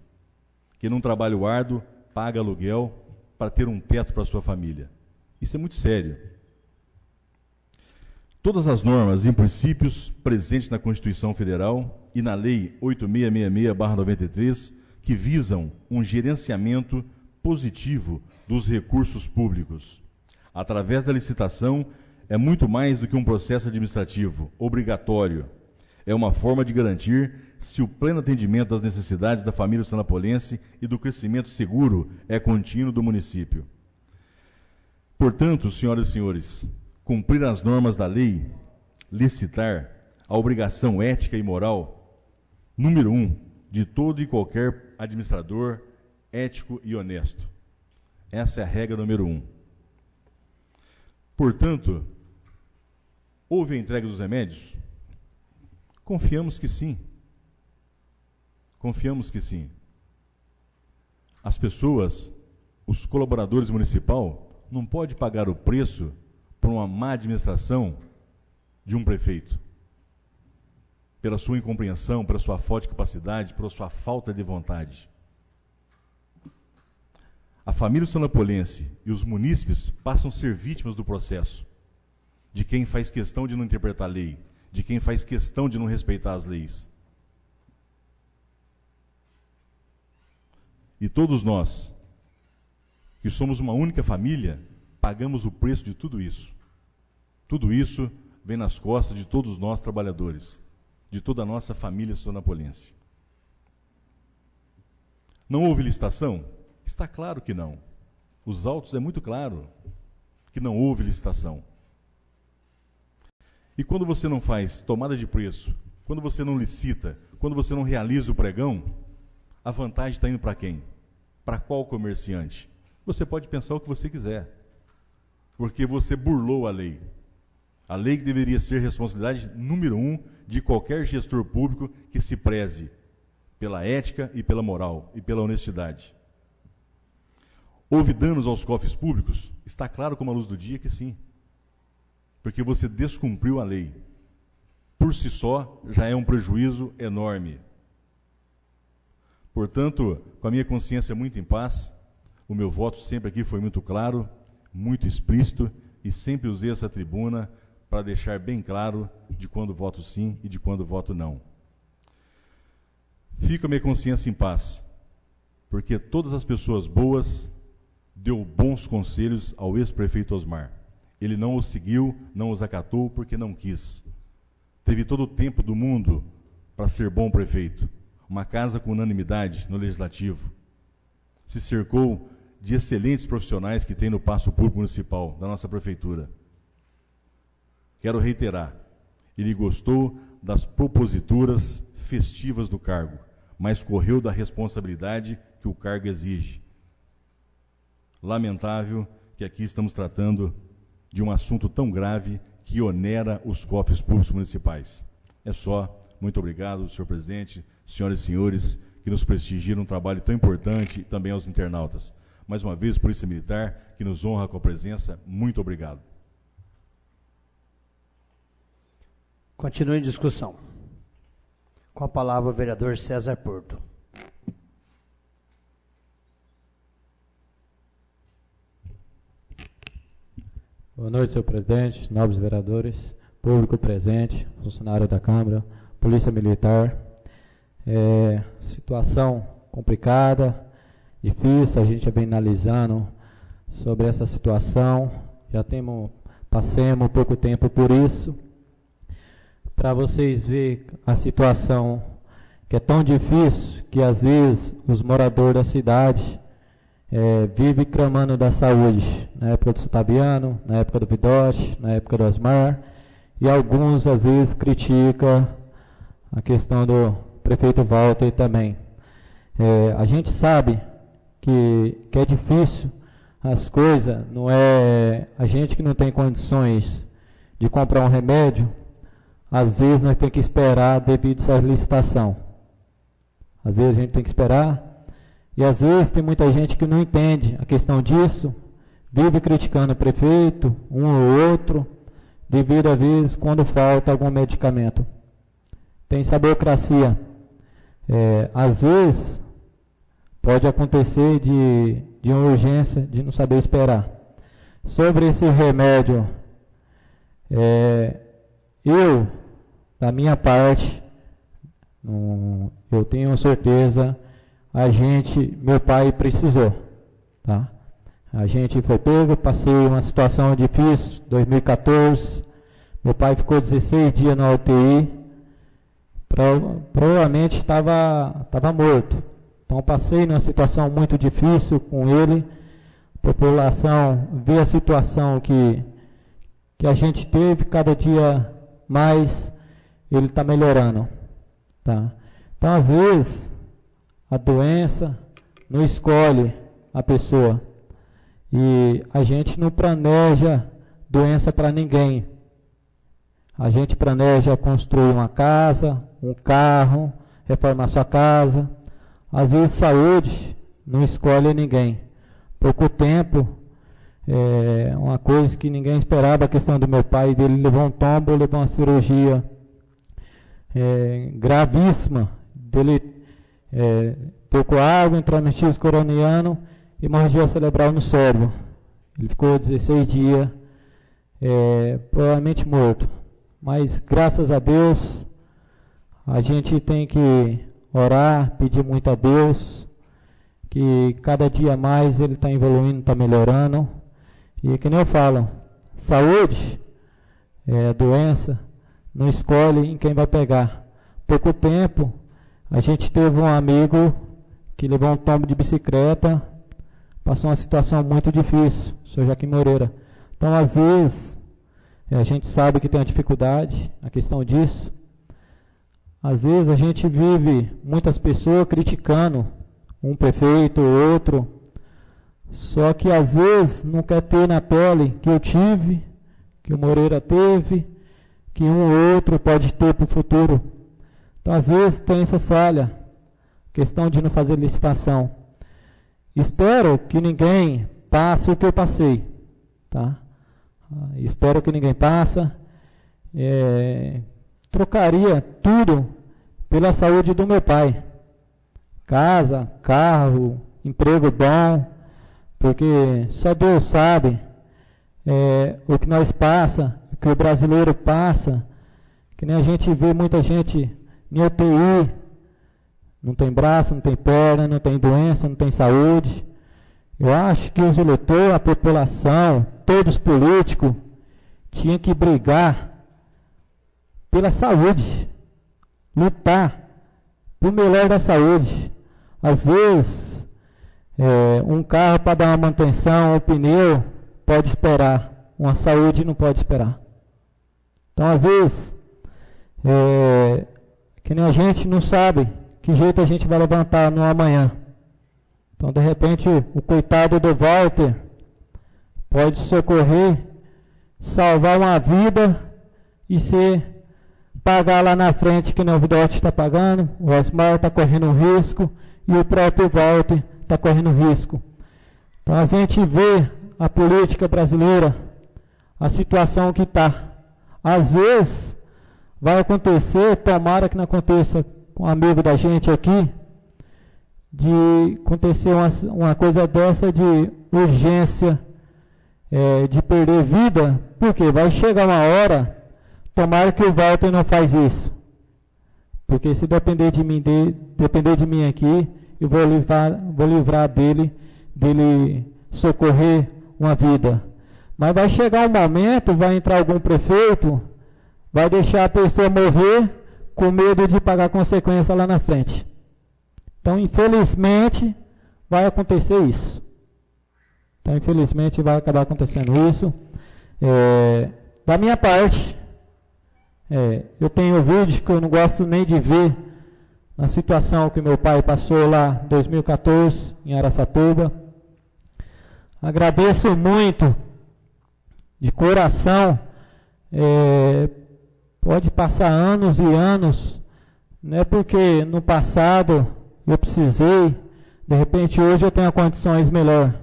que num trabalho árduo paga aluguel para ter um teto para a sua família? Isso é muito sério. Todas as normas e princípios presentes na Constituição Federal e na Lei 8666/93, que visam um gerenciamento positivo dos recursos públicos, através da licitação, é muito mais do que um processo administrativo obrigatório. É uma forma de garantir se o pleno atendimento das necessidades da família sanapolense e do crescimento seguro é contínuo do município. Portanto, senhoras e senhores, cumprir as normas da lei, licitar, a obrigação ética e moral, número 1, de todo e qualquer administrador ético e honesto. Essa é a regra número 1. Portanto, houve a entrega dos remédios? Confiamos que sim. Confiamos que sim. As pessoas, os colaboradores municipais, não podem pagar o preço por uma má administração de um prefeito. Pela sua incompreensão, pela sua falta de capacidade, pela sua falta de vontade. A família sonapolense e os munícipes passam a ser vítimas do processo, de quem faz questão de não interpretar a lei, de quem faz questão de não respeitar as leis. E todos nós, que somos uma única família, pagamos o preço de tudo isso. Tudo isso vem nas costas de todos nós trabalhadores, de toda a nossa família sonapolense. Não houve licitação? Está claro que não. Os autos é muito claro que não houve licitação. E quando você não faz tomada de preço, quando você não licita, quando você não realiza o pregão, a vantagem está indo para quem? Para qual comerciante? Você pode pensar o que você quiser, porque você burlou a lei. A lei que deveria ser responsabilidade número 1 de qualquer gestor público que se preze pela ética e pela moral e pela honestidade. Houve danos aos cofres públicos? Está claro como a luz do dia que sim, porque você descumpriu a lei. Por si só, já é um prejuízo enorme. Portanto, com a minha consciência muito em paz, o meu voto sempre aqui foi muito claro, muito explícito, e sempre usei essa tribuna para deixar bem claro de quando voto sim e de quando voto não. Fico a minha consciência em paz, porque todas as pessoas boas deu bons conselhos ao ex-prefeito Osmar. Ele não os seguiu, não os acatou porque não quis. Teve todo o tempo do mundo para ser bom prefeito. Uma casa com unanimidade no Legislativo. Se cercou de excelentes profissionais que tem no Paço Público Municipal, da nossa Prefeitura. Quero reiterar, ele gostou das proposituras festivas do cargo, mas correu da responsabilidade que o cargo exige. Lamentável que aqui estamos tratando de um assunto tão grave que onera os cofres públicos municipais. É só. Muito obrigado, senhor presidente, senhoras e senhores, que nos prestigiam um trabalho tão importante, e também aos internautas. Mais uma vez, Polícia Militar, que nos honra com a presença, muito obrigado. Continue em discussão. Com a palavra o vereador César Porto. Boa noite, senhor presidente, nobres vereadores, público presente, funcionário da Câmara, Polícia Militar. Situação complicada, difícil, a gente vem analisando sobre essa situação, já passemos pouco tempo por isso, para vocês verem a situação que é tão difícil, que às vezes os moradores da cidade vivem clamando da saúde, na época do Sutaviano, na época do Vidote, na época do Osmar, e alguns às vezes criticam a questão do prefeito Walter também. A gente sabe que é difícil as coisas, não é a gente que não tem condições de comprar um remédio, às vezes nós temos que esperar devido a essa licitação. Às vezes a gente tem que esperar, e às vezes tem muita gente que não entende a questão disso, vive criticando o prefeito, um ou outro, devido, às vezes, quando falta algum medicamento. Tem essa burocracia. Às vezes, pode acontecer de uma urgência, de não saber esperar. Sobre esse remédio, eu, da minha parte, eu tenho certeza, meu pai precisou, tá? A gente foi pego, passei uma situação difícil, 2014, meu pai ficou 16 dias na UTI, provavelmente estava morto. Então passei numa situação muito difícil com ele, a população vê a situação que a gente teve, cada dia mais ele está melhorando, tá? Então às vezes a doença não escolhe a pessoa. E a gente não planeja doença para ninguém. A gente planeja construir uma casa, um carro, reformar sua casa. Às vezes saúde não escolhe ninguém. Pouco tempo, uma coisa que ninguém esperava, a questão do meu pai, dele levou um tombo, levou uma cirurgia gravíssima, dele deu coágulo, entrou no X coroniano, hemorragia cerebral no cérebro. Ele ficou 16 dias, provavelmente morto. Mas, graças a Deus, a gente tem que orar, pedir muito a Deus, que cada dia mais ele está evoluindo, está melhorando. E que nem eu falo, saúde, doença, não escolhe em quem vai pegar. Pouco tempo, a gente teve um amigo que levou um tombo de bicicleta, passou uma situação muito difícil, o senhor Joaquim Moreira. Então, às vezes, a gente sabe que tem uma dificuldade, a questão disso. Às vezes, a gente vive muitas pessoas criticando um prefeito ou outro, só que, às vezes, não quer ter na pele que eu tive, que o Moreira teve, que um ou outro pode ter para o futuro. Então, às vezes, tem essa falha, questão de não fazer licitação. Espero que ninguém passe o que eu passei, tá? Espero que ninguém passe. Trocaria tudo pela saúde do meu pai. Casa, carro, emprego bom, porque só Deus sabe o que nós passa, o que o brasileiro passa, que nem a gente vê muita gente em UTI, não tem braço, não tem perna, não tem doença, não tem saúde. Eu acho que os eleitores, a população, todos os políticos, tinham que brigar pela saúde, lutar por melhor da saúde. Às vezes, um carro para dar uma manutenção, um pneu, pode esperar. Uma saúde não pode esperar. Então, às vezes, que nem a gente não sabe que jeito a gente vai levantar no amanhã. Então, de repente, o coitado do Walter pode socorrer, salvar uma vida e ser pagar lá na frente que nem o Vidote está pagando, o Osmar está correndo um risco e o próprio Walter está correndo risco. Então, a gente vê a política brasileira, a situação que está. Às vezes, vai acontecer, tomara que não aconteça com um amigo da gente aqui, de acontecer uma coisa dessa de urgência, de perder vida, porque vai chegar uma hora, tomara que o Walter não faz isso, porque se depender de mim aqui, eu vou livrar dele socorrer uma vida. Mas vai chegar um momento, vai entrar algum prefeito, vai deixar a pessoa morrer com medo de pagar consequência lá na frente. Então, infelizmente, vai acontecer isso. Então, infelizmente, vai acabar acontecendo isso. Da minha parte, eu tenho vídeos que eu não gosto nem de ver, na situação que meu pai passou lá em 2014, em Araçatuba. Agradeço muito, de coração. Pode passar anos e anos, não é porque no passado eu precisei, de repente hoje eu tenho condições melhor.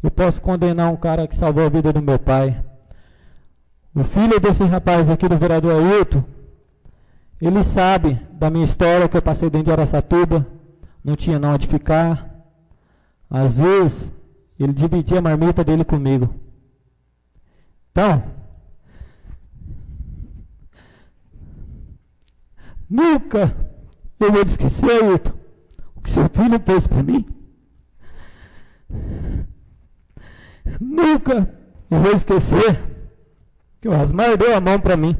Eu posso condenar um cara que salvou a vida do meu pai. O filho desse rapaz aqui, do vereador Ailton, ele sabe da minha história, que eu passei dentro de Araçatuba, não tinha não onde ficar. Às vezes, ele dividia a marmita dele comigo. Então, nunca eu vou esquecer, Ailton, o que seu filho fez para mim. Nunca eu vou esquecer que o Osmar deu a mão para mim.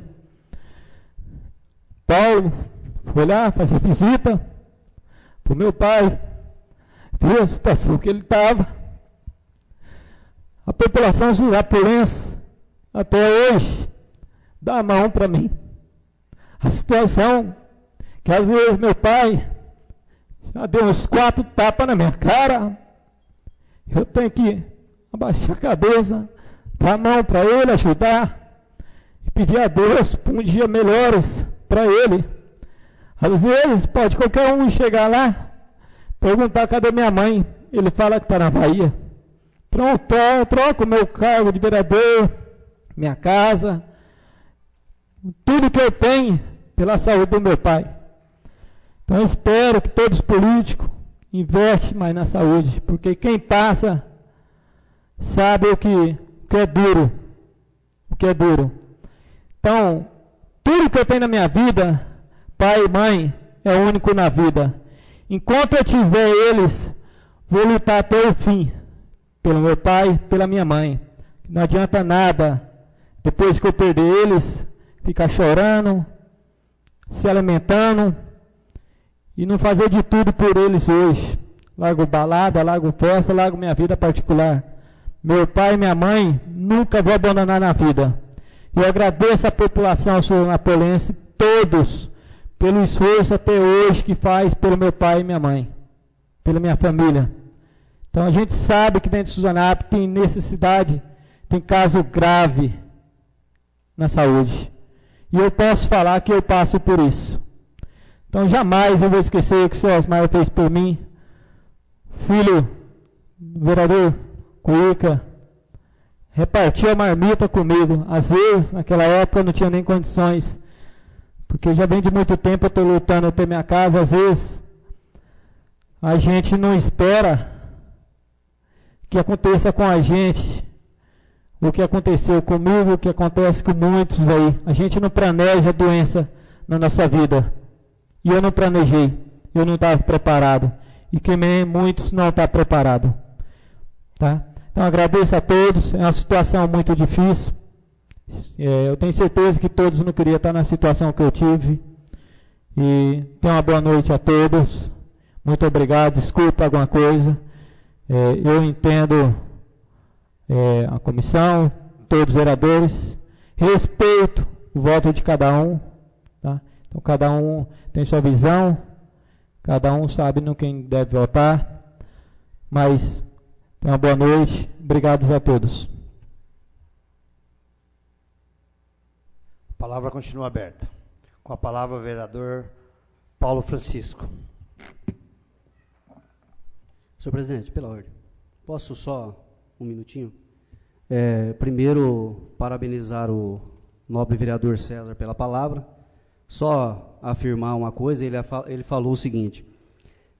Paulo foi lá fazer visita para o meu pai, viu a situação que ele estava. A população jurapulense, até hoje, dá a mão para mim. A situação que às vezes meu pai já deu uns 4 tapas na minha cara, eu tenho que abaixar a cabeça, dar a mão para ele, ajudar, e pedir a Deus por um dia melhores para ele. Às vezes pode qualquer um chegar lá, perguntar cadê minha mãe, ele fala que está na Bahia. Pronto, eu troco o meu cargo de vereador, minha casa, tudo que eu tenho pela saúde do meu pai. Então eu espero que todos os políticos investem mais na saúde, porque quem passa sabe o que é duro, o que é duro. Então, tudo que eu tenho na minha vida, pai e mãe, é único na vida. Enquanto eu tiver eles, vou lutar até o fim, pelo meu pai, pela minha mãe. Não adianta nada, depois que eu perder eles, ficar chorando, se alimentando, e não fazer de tudo por eles hoje. Largo balada, largo festa, largo minha vida particular. Meu pai e minha mãe, nunca vou abandonar na vida. Eu agradeço a população sul-napolense, todos, pelo esforço até hoje que faz pelo meu pai e minha mãe, pela minha família. Então a gente sabe que dentro de Suzanapo tem necessidade, tem caso grave na saúde. E eu posso falar que eu passo por isso. Então jamais eu vou esquecer o que o senhor Osmar fez por mim. Filho do vereador Cuica, repartiu a marmita comigo. Às vezes, naquela época, eu não tinha nem condições, porque já vem de muito tempo eu estou lutando até minha casa. Às vezes, a gente não espera que aconteça com a gente o que aconteceu comigo, o que acontece com muitos aí. A gente não planeja a doença na nossa vida. E eu não planejei, eu não estava preparado. E também muitos não estão preparados. Tá? Então agradeço a todos, é uma situação muito difícil. Eu tenho certeza que todos não queriam estar na situação que eu tive. E tenham uma boa noite a todos. Muito obrigado, desculpa alguma coisa. Eu entendo a comissão, todos os vereadores, respeito o voto de cada um. Tá? Então cada um tem sua visão, cada um sabe no quem deve votar, mas tenha uma boa noite, obrigado a todos. A palavra continua aberta. Com a palavra o vereador Paulo Francisco. Senhor presidente, pela ordem, posso só um minutinho? Primeiro, parabenizar o nobre vereador César pela palavra. Só afirmar uma coisa, ele falou o seguinte,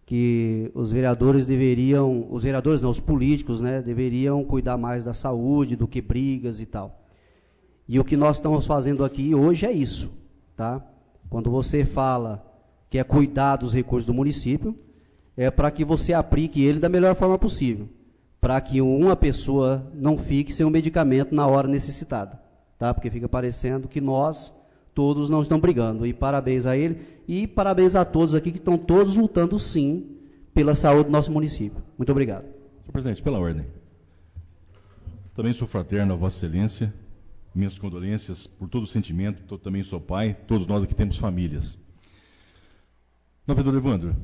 que os vereadores os políticos, né, deveriam cuidar mais da saúde do que brigas e tal. E o que nós estamos fazendo aqui hoje é isso, tá? Quando você fala que é cuidar dos recursos do município, é para que você aplique ele da melhor forma possível, para que uma pessoa não fique sem um medicamento na hora necessitada, tá? Porque fica parecendo que nós todos não estão brigando, e parabéns a ele, e parabéns a todos aqui que estão todos lutando sim pela saúde do nosso município. Muito obrigado. Senhor presidente, pela ordem. Também sou fraterno a Vossa Excelência, minhas condolências por todo o sentimento, também sou pai, todos nós aqui temos famílias. Vereador Evandro,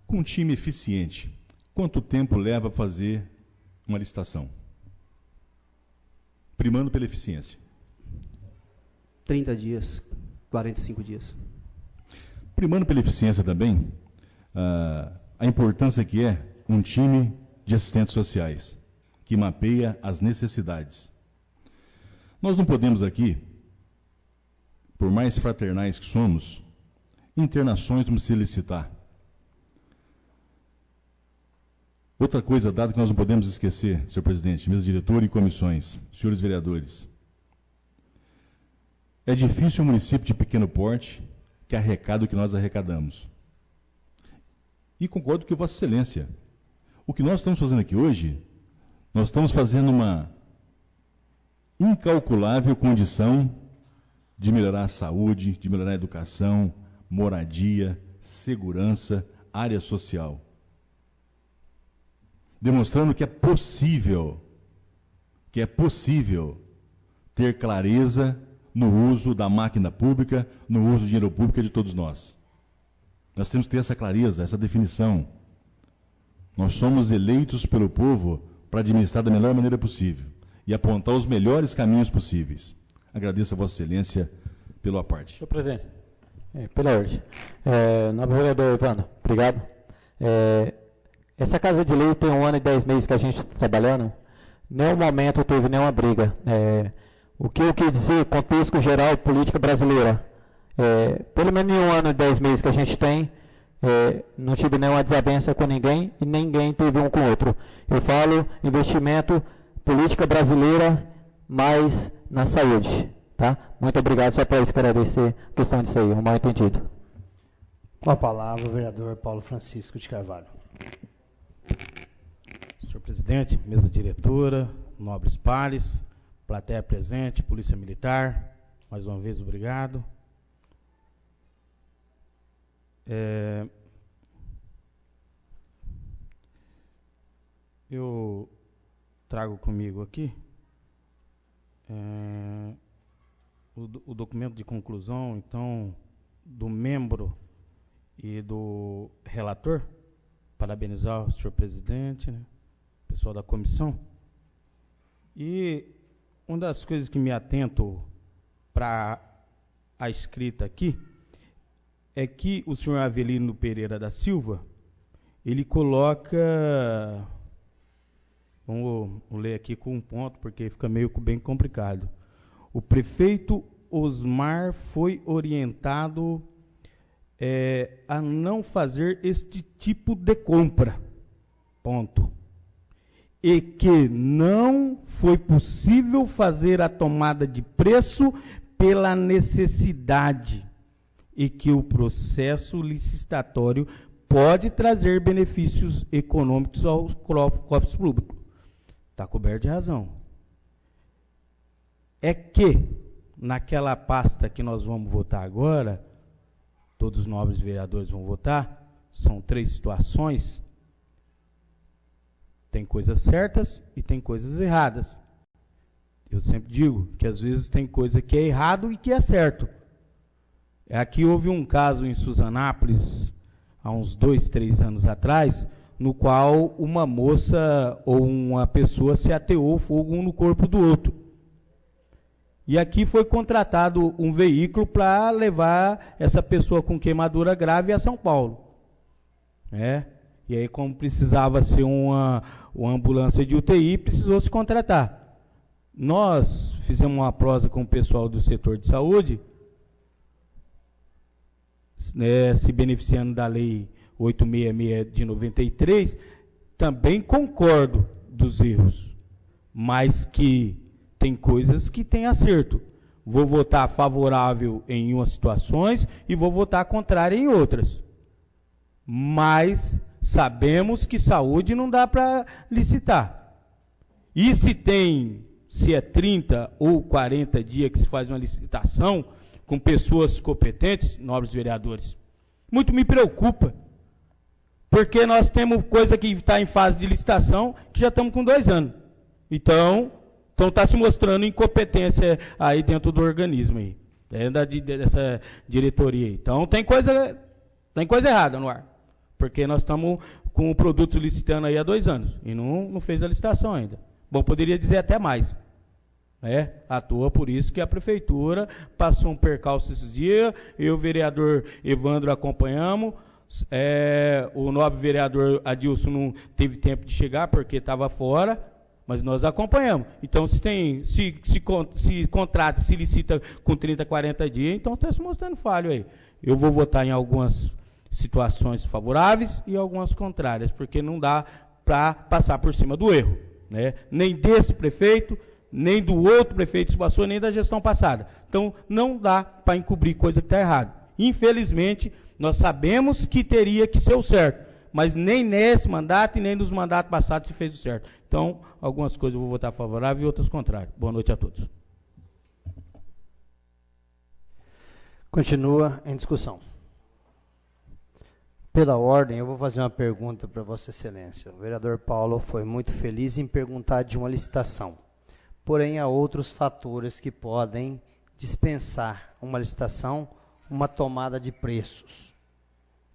com um time eficiente, quanto tempo leva a fazer uma licitação? Primando pela eficiência. 30 dias, 45 dias. Primando pela eficiência também, a importância que é um time de assistentes sociais, que mapeia as necessidades. Nós não podemos aqui, por mais fraternais que somos, internações não se licitar. Outra coisa, dado que nós não podemos esquecer, senhor presidente, mesa diretora e comissões, senhores vereadores, é difícil um município de pequeno porte que arrecada o que nós arrecadamos. E concordo com Vossa Excelência. O que nós estamos fazendo aqui hoje, nós estamos fazendo uma incalculável condição de melhorar a saúde, de melhorar a educação, moradia, segurança, área social. Demonstrando que é possível ter clareza no uso da máquina pública, no uso do dinheiro público de todos nós. Nós temos que ter essa clareza, essa definição. Nós somos eleitos pelo povo para administrar da melhor maneira possível e apontar os melhores caminhos possíveis. Agradeço a Vossa Excelência pelo aparte. Senhor presidente, pela ordem. Nobre vereador Evandro, obrigado. Essa Casa de Lei tem 1 ano e 10 meses que a gente está trabalhando. Nenhum momento teve nenhuma briga. O que eu quis dizer, contexto geral, política brasileira. Pelo menos em 1 ano e 10 meses que a gente tem, não tive nenhuma desavença com ninguém e ninguém teve um com o outro. Eu falo investimento, política brasileira, mais na saúde. Tá? Muito obrigado, só para esclarecer a questão disso aí, um mal entendido. Com a palavra, o vereador Paulo Francisco de Carvalho. Senhor presidente, mesa diretora, nobres pares, plateia presente, Polícia Militar, mais uma vez obrigado. Eu trago comigo aqui o documento de conclusão, então, do membro e do relator. Parabenizar o senhor presidente, né, pessoal da comissão. E uma das coisas que me atento para a escrita aqui é que o senhor Avelino Pereira da Silva, ele coloca, vamos ler aqui com um ponto, porque fica meio bem complicado. O prefeito Osmar foi orientado a não fazer este tipo de compra, ponto. E que não foi possível fazer a tomada de preço pela necessidade, e que o processo licitatório pode trazer benefícios econômicos aos cofres públicos. Está coberto de razão. É que, naquela pasta que nós vamos votar agora, todos os nobres vereadores vão votar, são 3 situações, tem coisas certas e tem coisas erradas. Eu sempre digo que às vezes tem coisa que é errado e que é certo. Aqui houve um caso em Suzanápolis, há uns 2, 3 anos atrás, no qual uma moça ou uma pessoa se ateou fogo um no corpo do outro. E aqui foi contratado um veículo para levar essa pessoa com queimadura grave a São Paulo. E aí, como precisava ser uma ambulância de UTI, precisou se contratar. Nós fizemos uma prosa com o pessoal do setor de saúde, se beneficiando da lei 866 de 93, também concordo dos erros, mas que tem coisas que tem acerto. Vou votar favorável em umas situações e vou votar contrário em outras. Mas sabemos que saúde não dá para licitar. E se é 30 ou 40 dias que se faz uma licitação com pessoas competentes, nobres vereadores, muito me preocupa. Porque nós temos coisa que está em fase de licitação que já estamos com 2 anos. Então está se mostrando incompetência aí dentro do organismo, aí, dessa diretoria aí. Então tem coisa errada no ar. Porque nós estamos com o produto licitando aí há 2 anos e não fez a licitação ainda. Bom, poderia dizer até mais. À toa, por isso que a prefeitura passou um percalço esses dias, eu e o vereador Evandro acompanhamos, o nobre vereador Adilson não teve tempo de chegar porque estava fora, mas nós acompanhamos. Então, se contrata, se licita com 30, 40 dias, então está se mostrando falho aí. Eu vou votar em algumas situações favoráveis e algumas contrárias, porque não dá para passar por cima do erro, nem desse prefeito, nem do outro prefeito que se passou, nem da gestão passada. Então, não dá para encobrir coisa que está errada. Infelizmente, nós sabemos que teria que ser o certo, mas nem nesse mandato e nem nos mandatos passados se fez o certo. Então, algumas coisas eu vou votar favorável e outras contrárias. Boa noite a todos. Continua em discussão. Pela ordem, eu vou fazer uma pergunta para Vossa Excelência. O vereador Paulo foi muito feliz em perguntar de uma licitação. Porém, há outros fatores que podem dispensar uma licitação, uma tomada de preços.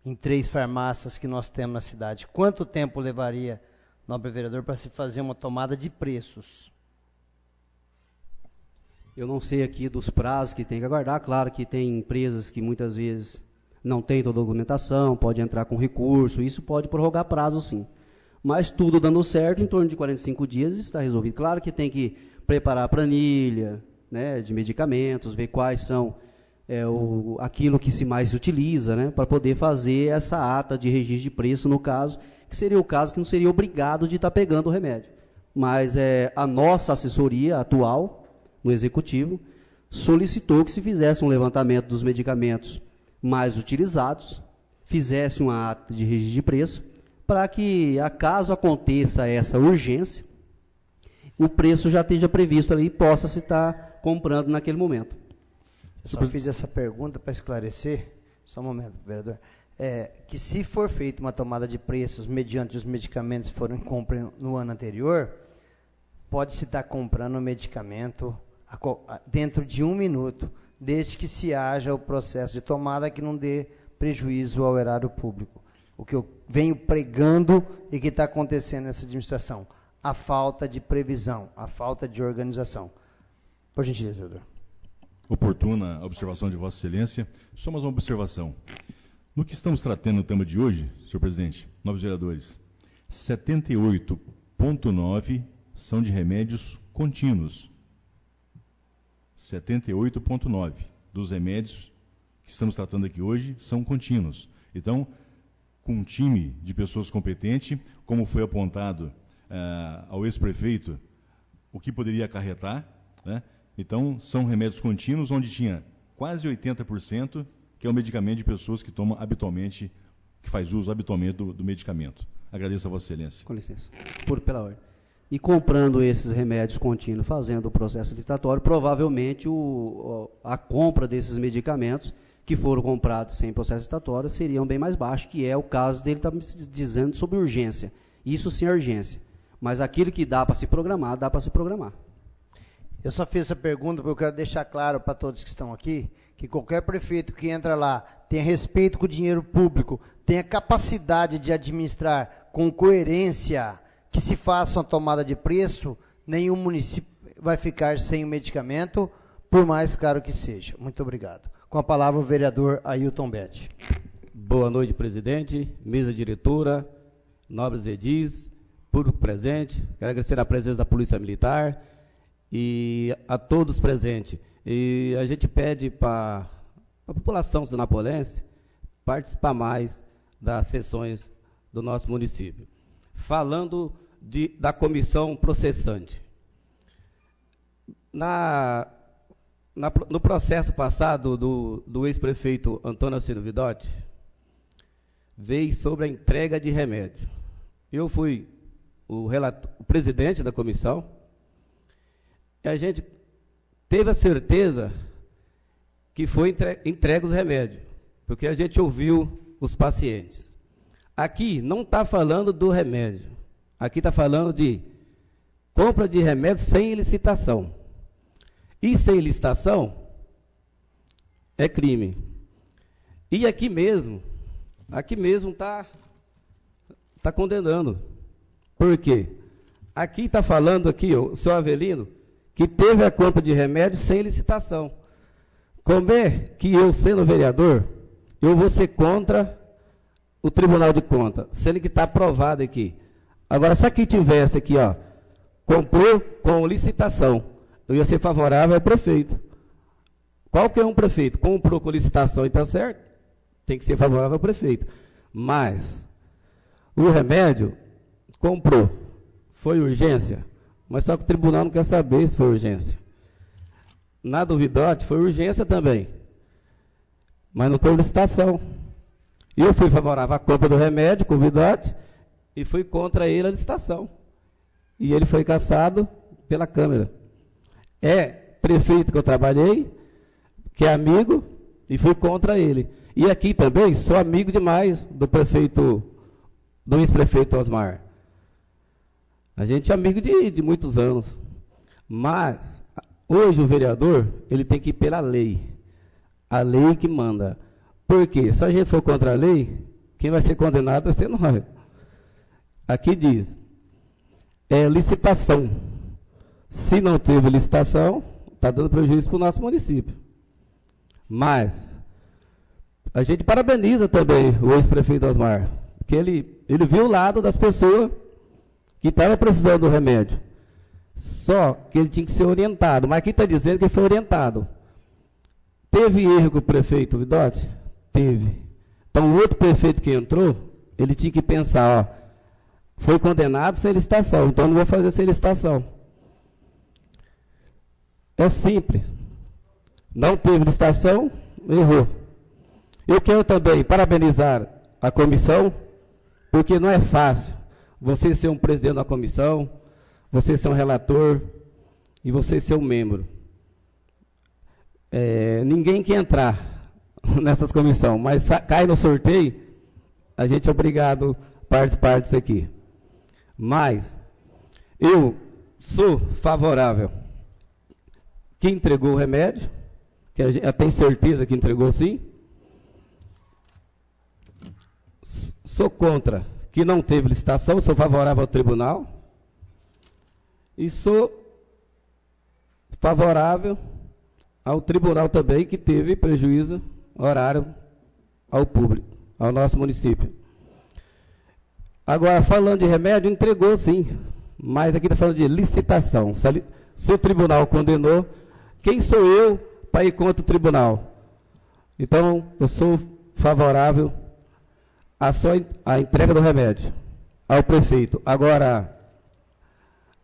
Em 3 farmácias que nós temos na cidade, quanto tempo levaria, nobre vereador, para se fazer uma tomada de preços? Eu não sei aqui dos prazos que tem que aguardar. Claro que tem empresas que muitas vezes não têm toda a documentação, pode entrar com recurso, isso pode prorrogar prazo sim. Mas tudo dando certo, em torno de 45 dias está resolvido. Claro que tem que preparar a planilha, né, de medicamentos, ver quais são aquilo que se mais utiliza, né, para poder fazer essa ata de registro de preço, no caso, que seria o caso que não seria obrigado de estar pegando o remédio. Mas a nossa assessoria atual, no Executivo, solicitou que se fizesse um levantamento dos medicamentos mais utilizados, fizesse uma ata de registro de preço, para que, acaso aconteça essa urgência, o preço já esteja previsto ali e possa se estar comprando naquele momento. Eu só fiz essa pergunta para esclarecer, só um momento, vereador, que se for feita uma tomada de preços mediante os medicamentos que foram compra no ano anterior, pode-se estar comprando o medicamento dentro de 1 minuto, desde que se haja o processo de tomada que não dê prejuízo ao erário público. O que eu venho pregando e que está acontecendo nessa administração, a falta de previsão, a falta de organização. Por gentileza, vereador. Oportuna a observação de Vossa Excelência. Só mais uma observação. No que estamos tratando no tema de hoje, senhor presidente, nobres vereadores, 78,9 são de remédios contínuos. 78,9 dos remédios que estamos tratando aqui hoje são contínuos. Então, com um time de pessoas competentes, como foi apontado ao ex-prefeito, o que poderia acarretar, né? Então, são remédios contínuos, onde tinha quase 80%, que é o medicamento de pessoas que tomam habitualmente, que faz uso habitualmente do medicamento. Agradeço a Vossa Excelência. Com licença. Pela ordem. E comprando esses remédios contínuos, fazendo o processo licitatório, provavelmente a compra desses medicamentos que foram comprados sem processo licitatório seriam bem mais baixos, que é o caso dele estar me dizendo sobre urgência. Isso sim é urgência. Mas aquilo que dá para se programar, dá para se programar. Eu só fiz essa pergunta porque eu quero deixar claro para todos que estão aqui, que qualquer prefeito que entra lá tenha respeito com o dinheiro público, tenha capacidade de administrar com coerência, que se faça uma tomada de preço, nenhum município vai ficar sem o medicamento, por mais caro que seja. Muito obrigado. Com a palavra o vereador Ailton Betti. Boa noite, presidente, mesa diretora, nobres edis, público presente. Quero agradecer a presença da Polícia Militar e a todos presentes. E a gente pede para a população sinapolense participar mais das sessões do nosso município. Falando da comissão processante. No processo passado do ex-prefeito Antônio Alcino Vidotti, veio sobre a entrega de remédio. Eu fui o presidente da comissão, e a gente teve a certeza que foi entregue os remédios, porque a gente ouviu os pacientes. Aqui não está falando do remédio, aqui está falando de compra de remédio sem licitação. E sem licitação é crime. E aqui mesmo está condenando. Por quê? Aqui está falando aqui, o senhor Avelino, que teve a compra de remédio sem licitação. Como é que eu, sendo vereador, eu vou ser contra o Tribunal de Contas, sendo que está aprovado aqui? Agora, se aqui tivesse aqui, ó, comprou com licitação, eu ia ser favorável ao prefeito. Qualquer um prefeito comprou com licitação e está certo, tem que ser favorável ao prefeito. Mas o remédio comprou, foi urgência, mas só que o tribunal não quer saber se foi urgência. Na do Vidotti foi urgência também, mas não teve licitação. Eu fui favorável à compra do remédio com o Vidotti e fui contra ele a licitação. E ele foi cassado pela Câmara. É prefeito que eu trabalhei, que é amigo, e fui contra ele. E aqui também sou amigo demais do ex-prefeito Osmar. A gente é amigo de muitos anos. Mas hoje o vereador, ele tem que ir pela lei. A lei que manda. Por quê? Se a gente for contra a lei, quem vai ser condenado vai ser nós. Aqui diz, licitação. Se não teve licitação, está dando prejuízo para o nosso município. Mas a gente parabeniza também o ex-prefeito Osmar, porque ele viu o lado das pessoas que estavam precisando do remédio. Só que ele tinha que ser orientado, mas aqui está dizendo que ele foi orientado. Teve erro com o prefeito Vidotti? Teve. Então o outro prefeito que entrou, ele tinha que pensar, ó, foi condenado sem licitação, então não vou fazer sem licitação. É simples. Não teve licitação, errou. Eu quero também parabenizar a comissão, porque não é fácil você ser um presidente da comissão, você ser um relator e você ser um membro. Ninguém quer entrar nessas comissões, mas cai no sorteio, a gente é obrigado a participar disso aqui. Mas eu sou favorável que entregou o remédio, que a gente tem certeza que entregou sim. Sou contra que não teve licitação, sou favorável ao tribunal. E sou favorável ao tribunal também, que teve prejuízo horário ao público, ao nosso município. Agora, falando de remédio, entregou sim, mas aqui está falando de licitação. Se o tribunal condenou, quem sou eu para ir contra o tribunal? Então, eu sou favorável à entrega do remédio ao prefeito. Agora,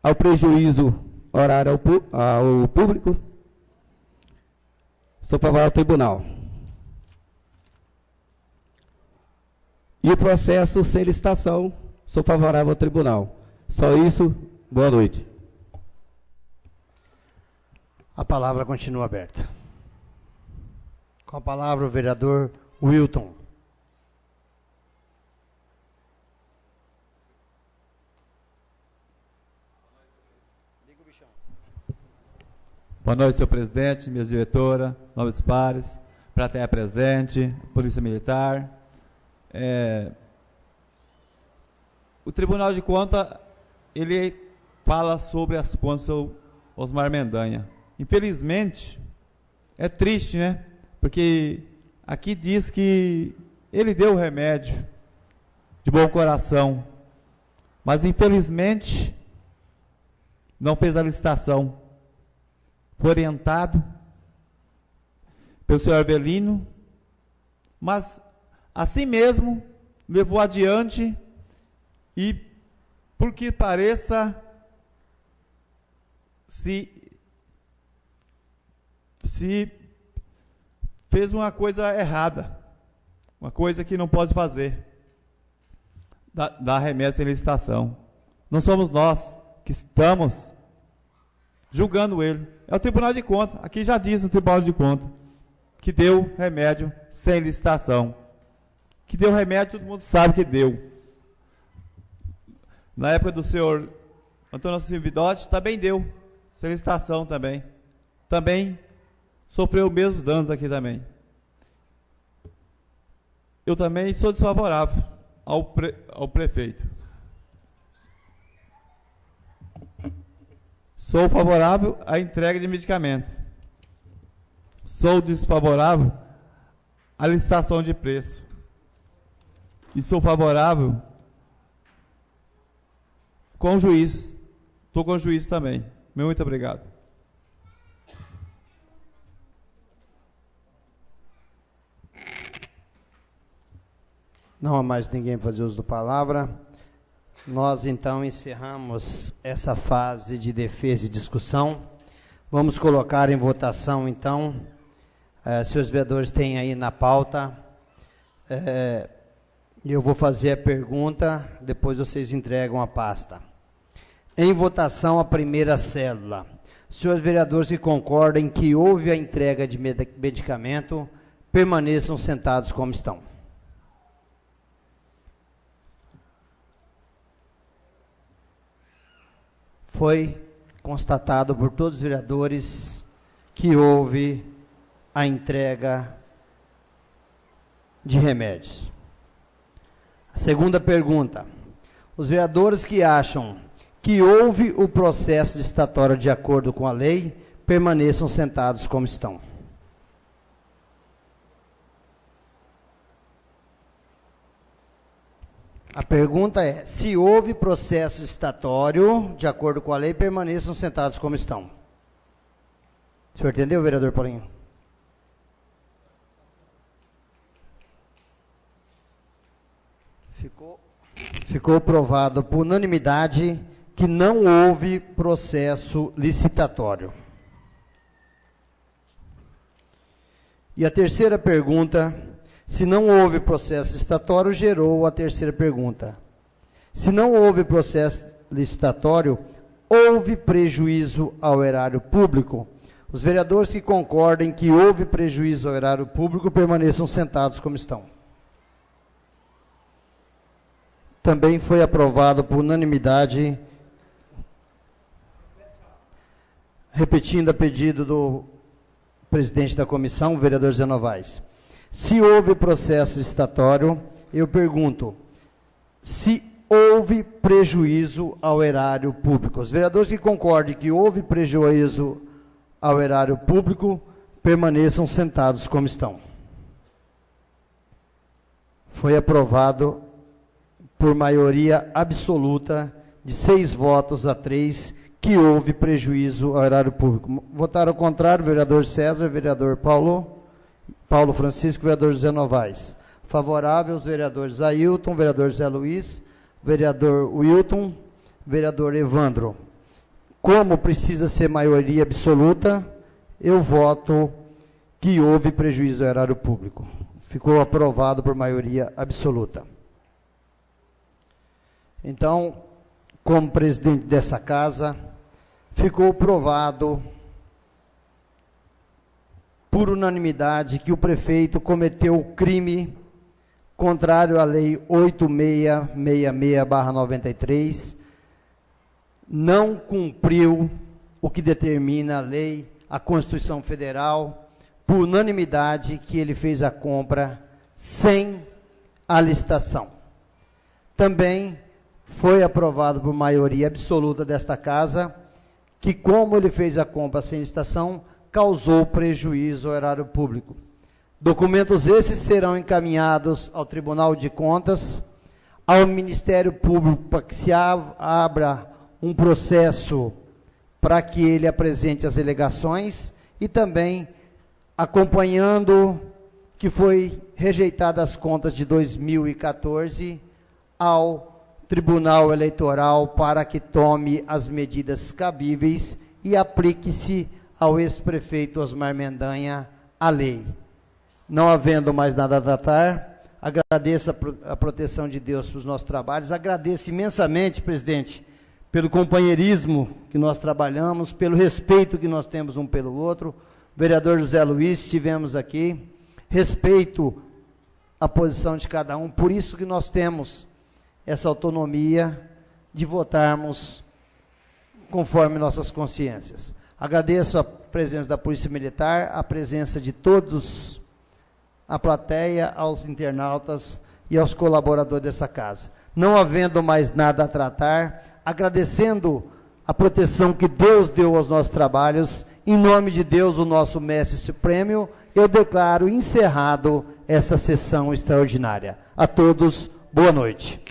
ao prejuízo horário ao público, sou favorável ao tribunal. E o processo sem licitação, sou favorável ao tribunal. Só isso, boa noite. A palavra continua aberta. Com a palavra o vereador Wilton. Boa noite, senhor presidente, minha diretora, nobres pares, plateia presente, Polícia Militar. O Tribunal de Contas, ele fala sobre as contas do Osmar Mendanha. Infelizmente, é triste, né? Porque aqui diz que ele deu o remédio de bom coração, mas infelizmente não fez a licitação. Foi orientado pelo senhor Avelino, mas assim mesmo levou adiante e, por que pareça, se fez uma coisa errada, uma coisa que não pode fazer, dar remédio sem licitação. Não somos nós que estamos julgando ele. É o Tribunal de Contas. Aqui já diz no Tribunal de Contas que deu remédio sem licitação. Que deu remédio, todo mundo sabe que deu. Na época do senhor Antônio Silvio Vidotti, também deu, sem licitação também. Também sofreu os mesmos danos aqui também. Eu também sou desfavorável ao prefeito. Sou favorável à entrega de medicamento. Sou desfavorável à licitação de preço. E sou favorável com o juiz. Estou com o juiz também. Muito obrigado. Não há mais ninguém para fazer uso da palavra. Nós, então, encerramos essa fase de defesa e discussão. Vamos colocar em votação, então, se os vereadores têm aí na pauta. Eu vou fazer a pergunta, depois vocês entregam a pasta. Em votação, a primeira célula. Senhores vereadores que concordem que houve a entrega de medicamento, permaneçam sentados como estão. Foi constatado por todos os vereadores que houve a entrega de remédios. A segunda pergunta. Os vereadores que acham que houve o processo licitatório de acordo com a lei, permaneçam sentados como estão. A pergunta é: se houve processo licitatório, de acordo com a lei, permaneçam sentados como estão. O senhor entendeu, vereador Paulinho? Ficou provado por unanimidade que não houve processo licitatório. E a terceira pergunta: se não houve processo licitatório, gerou a terceira pergunta. Se não houve processo licitatório, houve prejuízo ao erário público? Os vereadores que concordem que houve prejuízo ao erário público, permaneçam sentados como estão. Também foi aprovado por unanimidade, repetindo a pedido do presidente da comissão, o vereador Zé Novaes. Se houve processo licitatório, eu pergunto, se houve prejuízo ao erário público? Os vereadores que concordem que houve prejuízo ao erário público, permaneçam sentados como estão. Foi aprovado por maioria absoluta de 6 votos a 3, que houve prejuízo ao erário público. Votaram ao contrário, vereador César, vereador Paulo Francisco, vereador José Novaes. Favorável, os vereadores Ailton, vereador Zé Luiz, vereador Wilton, vereador Evandro. Como precisa ser maioria absoluta, eu voto que houve prejuízo ao erário público. Ficou aprovado por maioria absoluta. Então, como presidente dessa casa, ficou provado por unanimidade que o prefeito cometeu o crime contrário à lei 8666/93, não cumpriu o que determina a lei, a Constituição Federal, por unanimidade que ele fez a compra sem a licitação. Também foi aprovado por maioria absoluta desta casa que, como ele fez a compra sem licitação, causou prejuízo ao erário público. Documentos esses serão encaminhados ao Tribunal de Contas, ao Ministério Público, para que se abra um processo para que ele apresente as alegações, e também acompanhando que foi rejeitadas as contas de 2014 ao Tribunal Eleitoral para que tome as medidas cabíveis e aplique-se ao ex-prefeito Osmar Mendanha a lei. Não havendo mais nada a tratar, agradeço a proteção de Deus para os nossos trabalhos, agradeço imensamente, presidente, pelo companheirismo que nós trabalhamos, pelo respeito que nós temos um pelo outro. Vereador José Luiz, estivemos aqui, respeito a posição de cada um, por isso que nós temos essa autonomia de votarmos conforme nossas consciências. Agradeço a presença da Polícia Militar, a presença de todos, a plateia, aos internautas e aos colaboradores dessa casa. Não havendo mais nada a tratar, agradecendo a proteção que Deus deu aos nossos trabalhos, em nome de Deus, o nosso Mestre Supremo, eu declaro encerrado essa sessão extraordinária. A todos, boa noite.